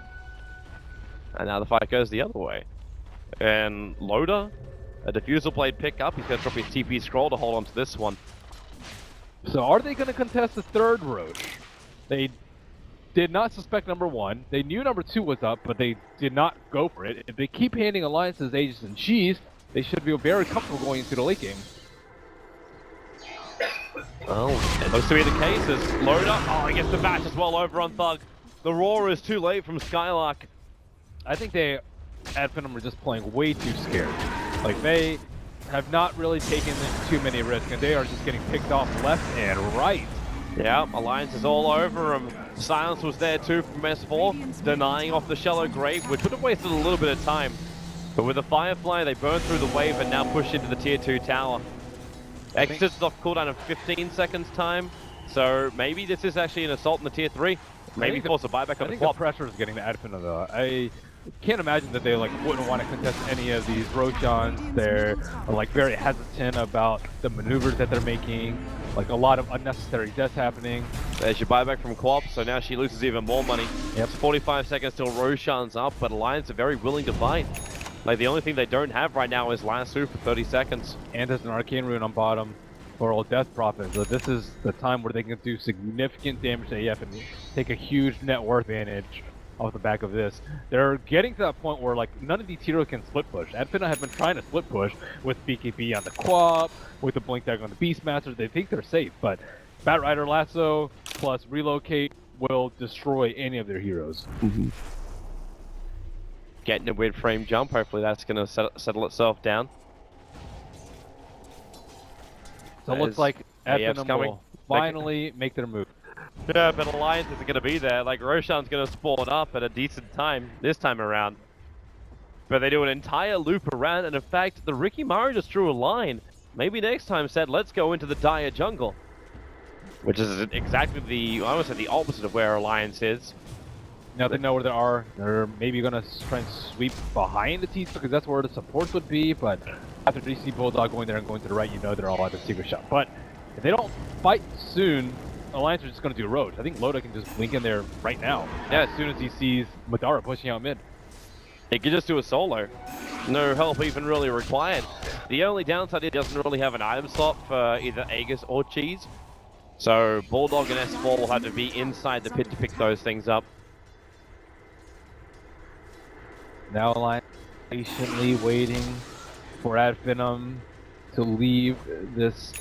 And now the fight goes the other way. And Loda, a diffusal blade pick up. He's going to drop his TP scroll to hold on to this one. So are they going to contest the third Roche? They did not suspect number 1. They knew number 2 was up, but they did not go for it. If they keep handing alliances Aegis and Cheese, they should be very comfortable going into the late game. Well, it looks to be the case as Loda, he gets the bash as well over on Thug. The roar is too late from Skylark. I think they, at Finem, are just playing way too scared. Like, they have not really taken too many risks, and they are just getting picked off left and right. Yeah, Alliance is all over him. Silence was there too from S4, denying off the Shallow Grave, which would have wasted a little bit of time. But with the Firefly, they burn through the wave and now push into the tier 2 tower. Exits is off cooldown of 15 seconds time, so maybe this is actually an assault in the tier 3. Maybe force a buyback on the I think flop. the pressure is getting to Adfina though. I can't imagine that they like wouldn't want to contest any of these Roshans. They're like very hesitant about the maneuvers that they're making. Like a lot of unnecessary deaths happening. There's your buyback from Quap, so now she loses even more money. Yep. It's 45 seconds till Roshan's up, but Alliance are very willing to fight. Like the only thing they don't have right now is Lasso for 30 seconds. And there's an Arcane Rune on bottom for Old Death Prophet. So this is the time where they can do significant damage to AF and take a huge net worth advantage off the back of this. They're getting to that point where like none of these heroes can split push. Adfina have been trying to split push with BKB on the Quap, with the Blink Dagger on the Beastmaster. They think they're safe, but Batrider Lasso plus Relocate will destroy any of their heroes. Getting a weird frame jump, hopefully that's going to settle itself down. So it looks like Adfina will finally make their move. Yeah, but Alliance isn't going to be there. Like, Roshan's going to spawn up at a decent time this time around. But they do an entire loop around, and in fact, the Ricky Mari just drew a line. Maybe next time said, let's go into the Dire jungle. Which is exactly the, I would say, the opposite of where Alliance is. Now they know where they are. They're maybe going to try and sweep behind the T's because that's where the supports would be, but after you see Bulldog going there and going to the right, you know they're all at the secret shot. But if they don't fight soon, Alliance are just going to do Roach. I think Loda can just blink in there right now. Yeah, as soon as he sees Madara pushing out mid. He could just do a solo. No help even really required. The only downside, he doesn't really have an item slot for either Aegis or Cheese. So Bulldog and S4 will have to be inside the pit to pick those things up. Now Alliance patiently waiting for Adfinem to leave this.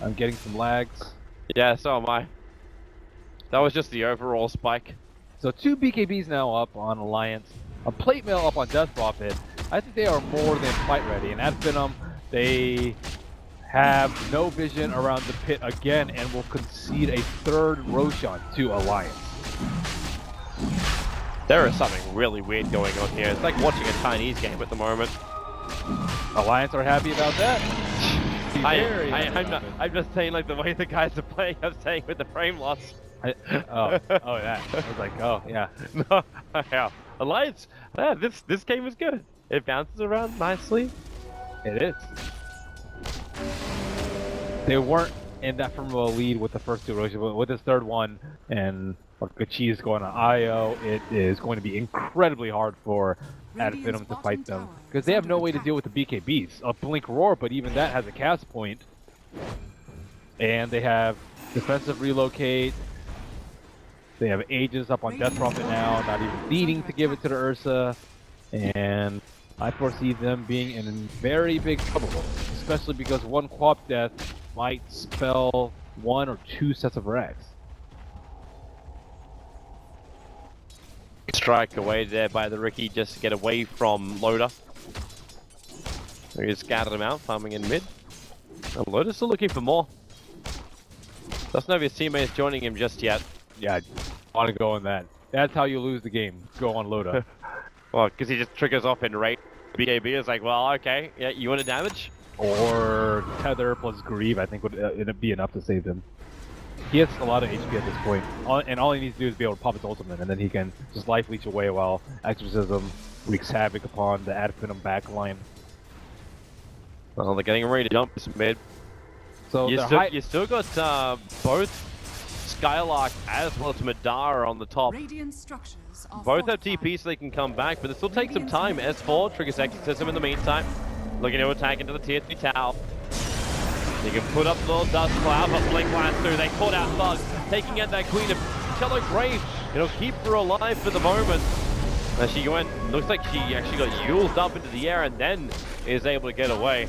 I'm getting some lags. Yeah, so am I. That was just the overall spike. So 2 BKBs now up on Alliance, a plate mail up on Death Prophet. I think they are more than fight ready. And Adfinem, they have no vision around the pit again and will concede a third Roshan to Alliance. There is something really weird going on here. It's like watching a Chinese game at the moment. Alliance are happy about that. I'm just saying, like, the way the guys are playing, I'm saying with the frame loss. Oh, yeah. I was like, oh, yeah. No, yeah. Alliance, yeah, this game is good. It bounces around nicely. It is. They weren't in that formidable lead with the first two roaches, but with this third one and a cheese going on IO, it is going to be incredibly hard for Finem to fight them because they have no way to deal with the BKBs. A Blink Roar, but even that has a cast point, and they have defensive relocate. They have Aegis up on Death Prophet now, not even needing to give it to the Ursa, and I foresee them being in very big trouble, especially because one Quap death might spell 1 or 2 sets of racks. Strike away there by the Ricky just to get away from Loader. He scattered him out, farming in mid. And Loader's still looking for more. Doesn't have his teammates joining him just yet. Yeah, I want to go on that. That's how you lose the game. Go on Loda. Well, because he just triggers off in rate. BAB is like, well, okay, yeah, you want to damage? Or Tether plus Grieve, I think would be enough to save him. He has a lot of HP at this point, and all he needs to do is be able to pop his ultimate, and then he can just life leech away while Exorcism wreaks havoc upon the Finem back line. Well, they're getting ready to jump this mid. So you still got both Skylark as well as Madara on the top. Both have TP so they can come back, but it still takes some time. S4 triggers Exorcism in the meantime. Looking to attack into the tier 3 tower. They can put up the little dust cloud, but Blink lands through. They caught out Bug, taking out that Queen of Shallow Grave. It'll keep her alive for the moment. As she went, looks like she actually got Yuled up into the air and then is able to get away.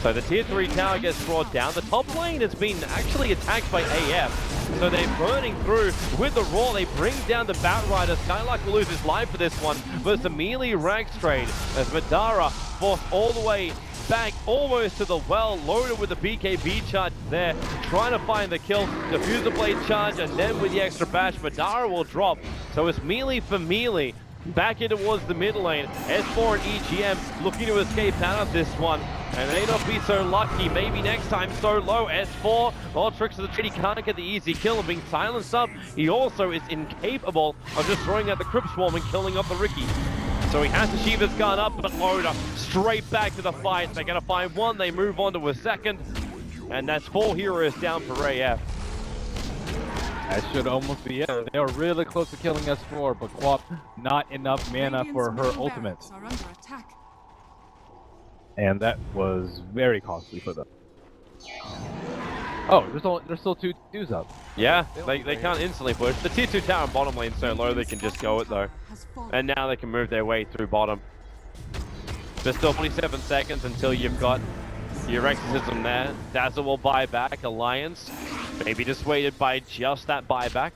So the tier 3 tower gets brought down. The top lane has been actually attacked by AF. So they're burning through with the Roar. They bring down the Batrider. Skylark will lose his life for this one. But it's a melee rags trade as Madara forced all the way back almost to the well, loaded with the BKB charge there, trying to find the kill, defuse the blade charge, and then with the extra bash, Madara will drop. So it's melee for melee. Back in towards the mid lane. S4 and EGM looking to escape out of this one. And they may not be so lucky. Maybe next time so low. S4, all tricks of the trade. He can't get the easy kill and being silenced up. He also is incapable of just throwing out the Crypt Swarm and killing off the Ricky. So he has to sheave his gun up, but Loader straight back to the fight. They're going to find one. They move on to a second. And that's 4 heroes down for AF. That should almost be it. They are really close to killing S4, but Quap not enough mana for her ultimate. And that was very costly for them. Oh, there's still 2 twos up. Yeah, they can't instantly push. The tier 2 tower and bottom lane so low they can just go it though. And now they can move their way through bottom. There's still 27 seconds until you've got your Exorcism there. Dazzle will buy back. Alliance maybe dissuaded by just that buyback.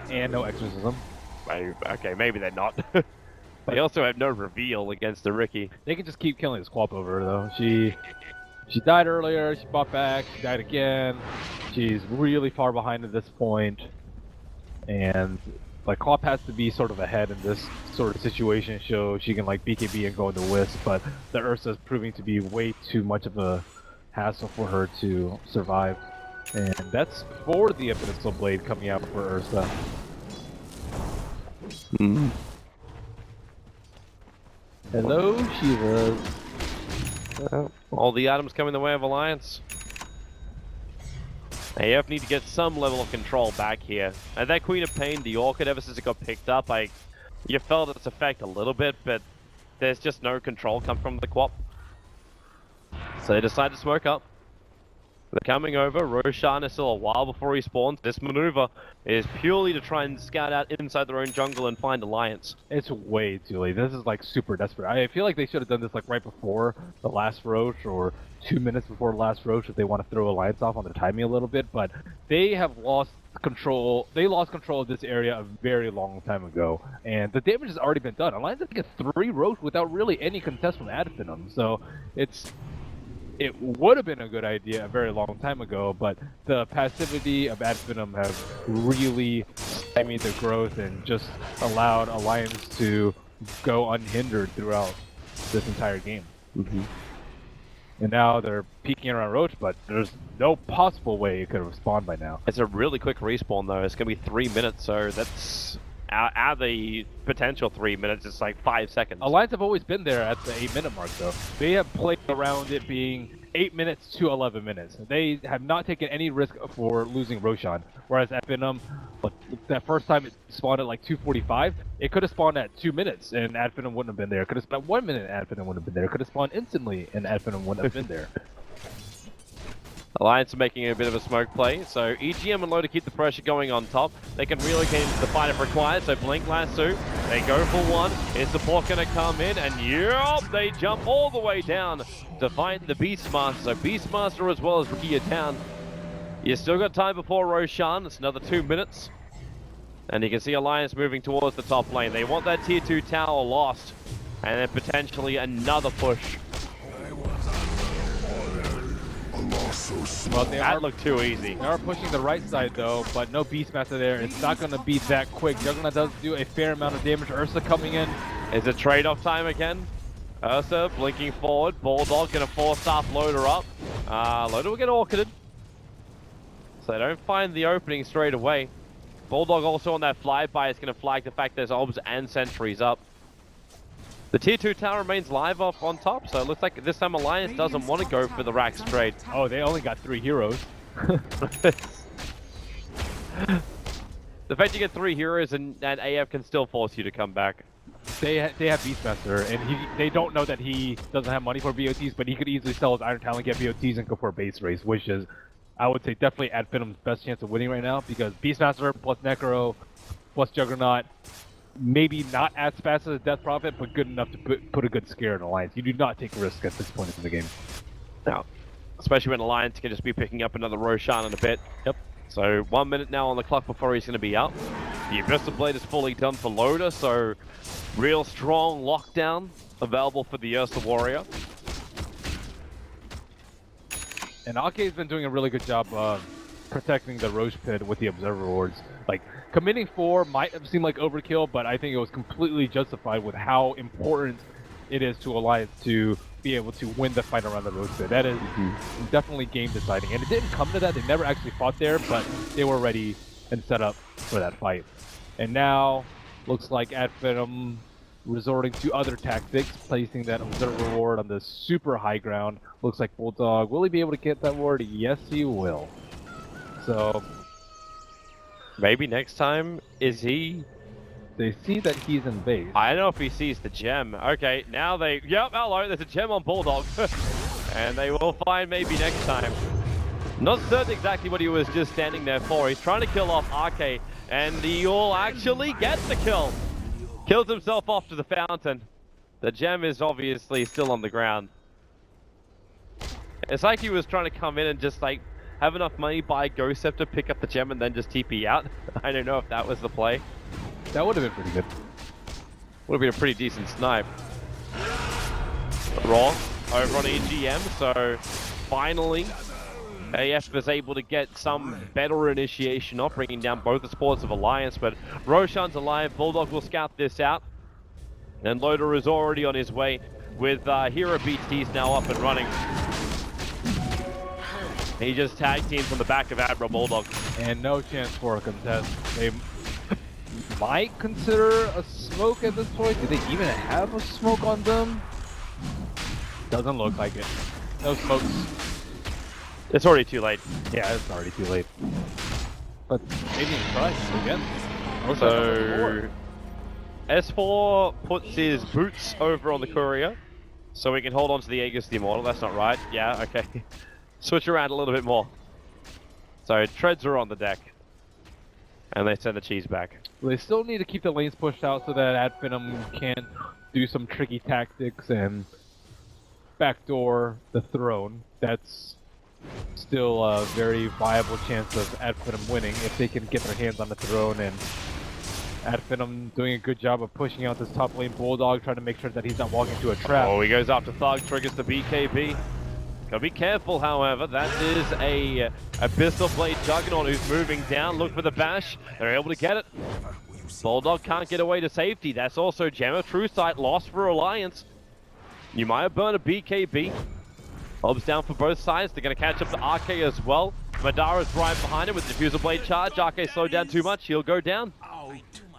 And no Exorcism. Okay, maybe they're not. They also have no reveal against the Ricky. They can just keep killing this Quap over her though. She died earlier, she bought back, she died again. She's really far behind at this point. And like Quap has to be sort of ahead in this sort of situation so she can like BKB and go into Wisp, but the Ursa is proving to be way too much of a hassle for her to survive. And that's for the Infinite Blade coming out for Ursa. Hello, Shivas. All the items come in the way of Alliance. AF need to get some level of control back here. And that Queen of Pain, the Orchid, ever since it got picked up, you felt its effect a little bit, but there's just no control come from the Quap. So they decide to smoke up. They're coming over. Roshan is still a while before he spawns. This maneuver is purely to try and scout out inside their own jungle and find Alliance. It's way too late. This is like super desperate. I feel like they should have done this like right before the last Roach or 2 minutes before the last Roach if they want to throw Alliance off on their timing a little bit, but they have lost control. They lost control of this area a very long time ago, and the damage has already been done. Alliance has to get 3 Roach without really any contest from Finem, so it would have been a good idea a very long time ago, but the passivity of Finem have really stymied the growth and just allowed Alliance to go unhindered throughout this entire game. And now they're peeking around Roach, but there's no possible way it could have spawned by now. It's a really quick respawn though. It's gonna be 3 minutes, so that's out of the potential 3 minutes. It's like 5 seconds. Alliance have always been there at the 8-minute mark, though. They have played around it being 8 minutes to 11 minutes. They have not taken any risk for losing Roshan. Whereas at Finem, that first time it spawned at like 2:45, it could have spawned at 2 minutes and Ad Finem wouldn't have been there. It could have spawned at 1 minute and Ad Finem wouldn't have been there. It could have spawned instantly and Ad Finem wouldn't have been there. Alliance are making a bit of a smoke play, so EGM and Loader keep the pressure going on top. They can relocate into the fight if required, so Blink Lasso, they go for one. Is support going to come in? And yup, they jump all the way down to fight the Beastmaster. So Beastmaster as well as Ricky are down. You still got time before Roshan, it's another 2 minutes. And you can see Alliance moving towards the top lane. They want that tier 2 tower lost, and then potentially another push. Well, That looked too easy. They are pushing the right side though, but no Beastmaster there. It's not going to be that quick. Juggernaut does do a fair amount of damage. Ursa coming in. Is it trade-off time again? Ursa blinking forward. Bulldog gonna force up Loader up. Loader will get orchided. So they don't find the opening straight away. Bulldog also on that flyby is gonna flag the fact there's obs and sentries up. The tier 2 tower remains live off on top, so it looks like this time Alliance doesn't want to go for the Rax trade. Oh, they only got 3 heroes. The fact you get 3 heroes and AF can still force you to come back. They have Beastmaster, and they don't know that he doesn't have money for BOTs, but he could easily sell his Iron Talent, get BOTs, and go for a base race, which is, I would say, definitely Ad Finem's best chance of winning right now, because Beastmaster plus Necro plus Juggernaut, maybe not as fast as Death Prophet, but good enough to put a good scare in Alliance. You do not take risk at this point in the game. Now, especially when Alliance can just be picking up another Roshan in a bit. Yep. So 1 minute now on the clock before he's going to be up. The Abyssal Blade is fully done for Loader, so real strong lockdown available for the Ursa Warrior. And Ake's been doing a really good job protecting the Roche Pit with the Observer Wards. Like, committing 4 might have seemed like overkill, but I think it was completely justified with how important it is to Alliance to be able to win the fight around the Roche Pit. That is definitely game deciding. And it didn't come to that, they never actually fought there, but they were ready and set up for that fight. And now, looks like Ad Finem resorting to other tactics, placing that Observer Ward on the super high ground. Looks like Bulldog, will he be able to get that ward? Yes, he will. So, maybe next time, is he? they see that he's in base. I don't know if he sees the gem. Okay, now they, yep, hello, there's a gem on Bulldog. And they will find maybe next time. Not certain exactly what he was just standing there for. He's trying to kill off Arke, and he will actually get the kill. Kills himself off to the fountain. The gem is obviously still on the ground. It's like he was trying to come in and just like have enough money, buy Ghost Scepter, pick up the gem, and then just TP out. I don't know if that was the play. That would have been pretty good. Would have been a pretty decent snipe. Wrong over on EGM, so finally AF is able to get some better initiation off, bringing down both the supports of Alliance, but Roshan's alive. Bulldog will scout this out, and Loader is already on his way with Hero BTs now up and running. He just tag teams on the back of Admiral Bulldog. And no chance for a contest. They might consider a smoke at this point. Do they even have a smoke on them? Doesn't look like it. No smokes. It's already too late. Yeah, it's already too late. But maybe try again. So S4 puts his boots over on the courier, so we can hold on to the Aegis the Immortal. That's not right. Yeah, okay. Switch around a little bit more. So treads are on the deck, and they send the cheese back. Well, they still need to keep the lanes pushed out so that Ad Finem can do some tricky tactics and backdoor the throne. That's still a very viable chance of Ad Finem winning if they can get their hands on the throne, and Ad Finem doing a good job of pushing out this top lane Bulldog, trying to make sure that he's not walking into a trap. Oh, he goes after Thug, triggers the BKB. Gotta be careful, however. That is a Abyssal Blade Juggernaut who's moving down. Look for the bash. They're able to get it. Bulldog can't get away to safety. That's also Gem of True Sight lost for Alliance. You might have burned a BKB. Orbs down for both sides. They're going to catch up to RK as well. Madara's right behind him with the diffuser blade charge. RK slowed down too much. He'll go down.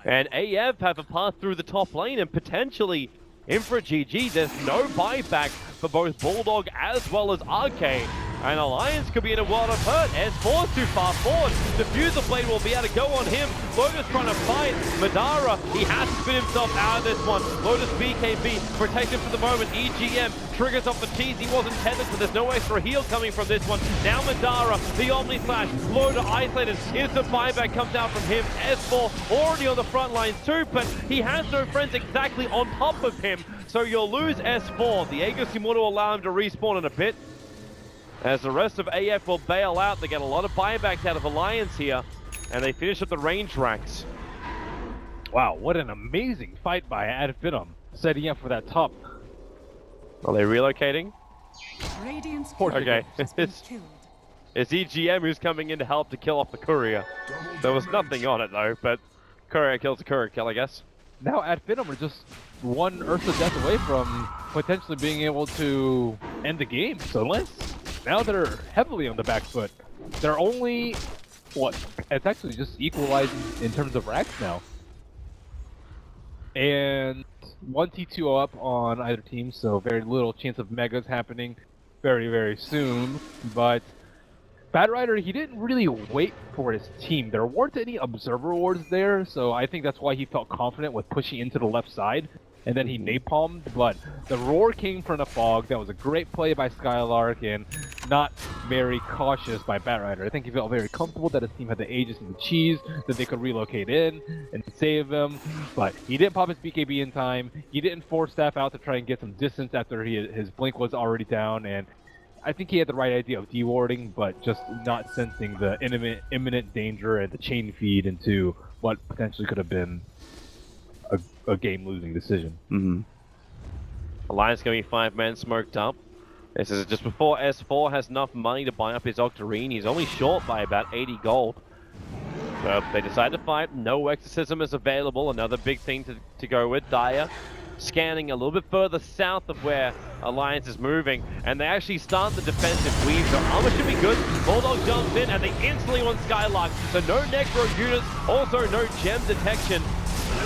And AF have a path through the top lane and potentially in for a GG. There's no buyback for both Bulldog as well as RK. And Alliance could be in a world of hurt. S4's too far forward. Diffuser blade will be able to go on him. Lotus trying to fight Madara. He has to spin himself out of this one. Lotus BKB protected for the moment. EGM triggers off the cheese. He wasn't tethered, so there's no extra heal coming from this one. Now Madara, the Omni Slash, Loda isolated. Instant buyback comes out from him. S4 already on the front lines too, but he has no friends exactly on top of him. So you'll lose S4. The Aegis Immortal will allow him to respawn in a bit. As the rest of AF will bail out, they get a lot of buybacks out of Alliance here, and they finish up the range racks. Wow, what an amazing fight by Finem, setting up for that top. Are they relocating? Radiant's Okay, has been killed. it's EGM who's coming in to help to kill off the courier. There was nothing on it though, but courier kills a courier kill, I guess. Now Finem are just one Ursa death away from potentially being able to end the game. So now they're heavily on the back foot. They're only, it's actually just equalizing in terms of racks now. And 1T2 up on either team, so very little chance of megas happening very, very soon. But Bad Rider, he didn't really wait for his team. There weren't any observer wards there, so I think that's why he felt confident with pushing into the left side. And then he napalmed, but the roar came from the fog. That was a great play by Skylark and not very cautious by Batrider. I think he felt very comfortable that his team had the Aegis and the cheese, that they could relocate in and save him. But he didn't pop his BKB in time. He didn't force staff out to try and get some distance after his blink was already down. And I think he had the right idea of dewarding, but just not sensing the imminent danger and the chain feed into what potentially could have been a game-losing decision. Alliance going to be 5-man smoked up. This is just before S4 has enough money to buy up his Octarine. He's only short by about 80 gold. So they decide to fight. No Exorcism is available. Another big thing to go with. Dire scanning a little bit further south of where Alliance is moving, and they actually start the defensive weave. So armor should be good. Bulldog jumps in, and they instantly want Skylark. So no Necro units, also no gem detection.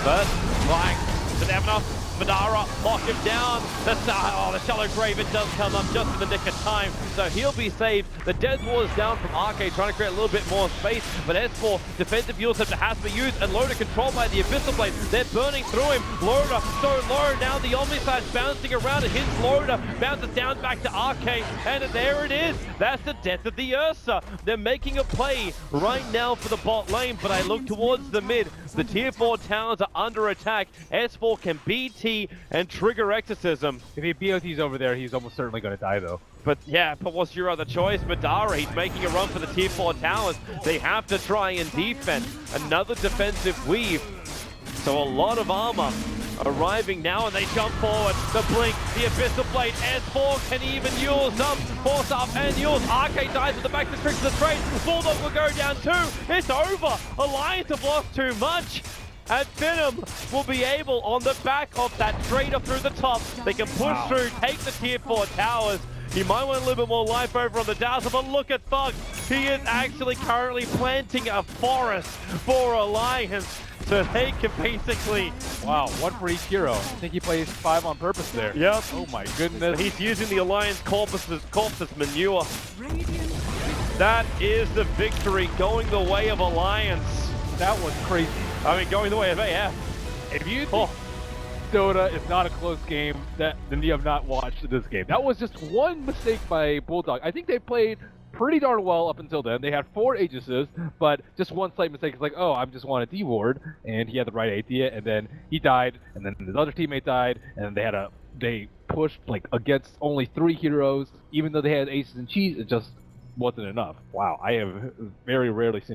But, like, did they have enough? Madara, lock him down. The shallow grave, it does come up just in the nick of time. So he'll be saved. The Death Wall is down from RK, trying to create a little bit more space. But S4, defensive fuel scepter has to be used, and Loda controlled by the Abyssal Blade. They're burning through him. Loda so low. Now the Omni Slash bouncing around. It hits Loda, bounces down back to RK, and there it is. That's the death of the Ursa. They're making a play right now for the bot lane, but I look towards the mid. The tier 4 towers are under attack. S4 can BT and trigger Exorcism. If he BOT's over there, he's almost certainly going to die, though. But yeah, but what's your other choice? Madara, he's making a run for the tier 4 towers. They have to try and defend. Another defensive weave. So a lot of armor arriving now, and they jump forward. The blink, the Abyssal Blade, S4 can even use up. Force up and use. RK dies with the back to the tricks of the trade. Bulldog will go down too. It's over. Alliance have lost too much. And Finem will be able, on the back of that trade up through the top, they can push through, take the tier 4 towers. He might want a little bit more life over on the Dazzle, but look at Thug. He is actually currently planting a forest for Alliance. So they can basically... Wow, one for each hero. I think he plays 5 on purpose there. Yep. Oh my goodness. He's using the Alliance corpus as manure. That is the victory going the way of Alliance. That was crazy. I mean, going the way of AF. If you think Dota is not a close game, then you have not watched this game. That was just one mistake by Bulldog. I think they played pretty darn well up until then. They had 4 Aegises, but just one slight mistake. It's like, oh, I just want to deward, and he had the right idea, and then he died, and then his other teammate died, and they pushed like against only 3 heroes, even though they had aces and cheese. It just wasn't enough. Wow, I have very rarely seen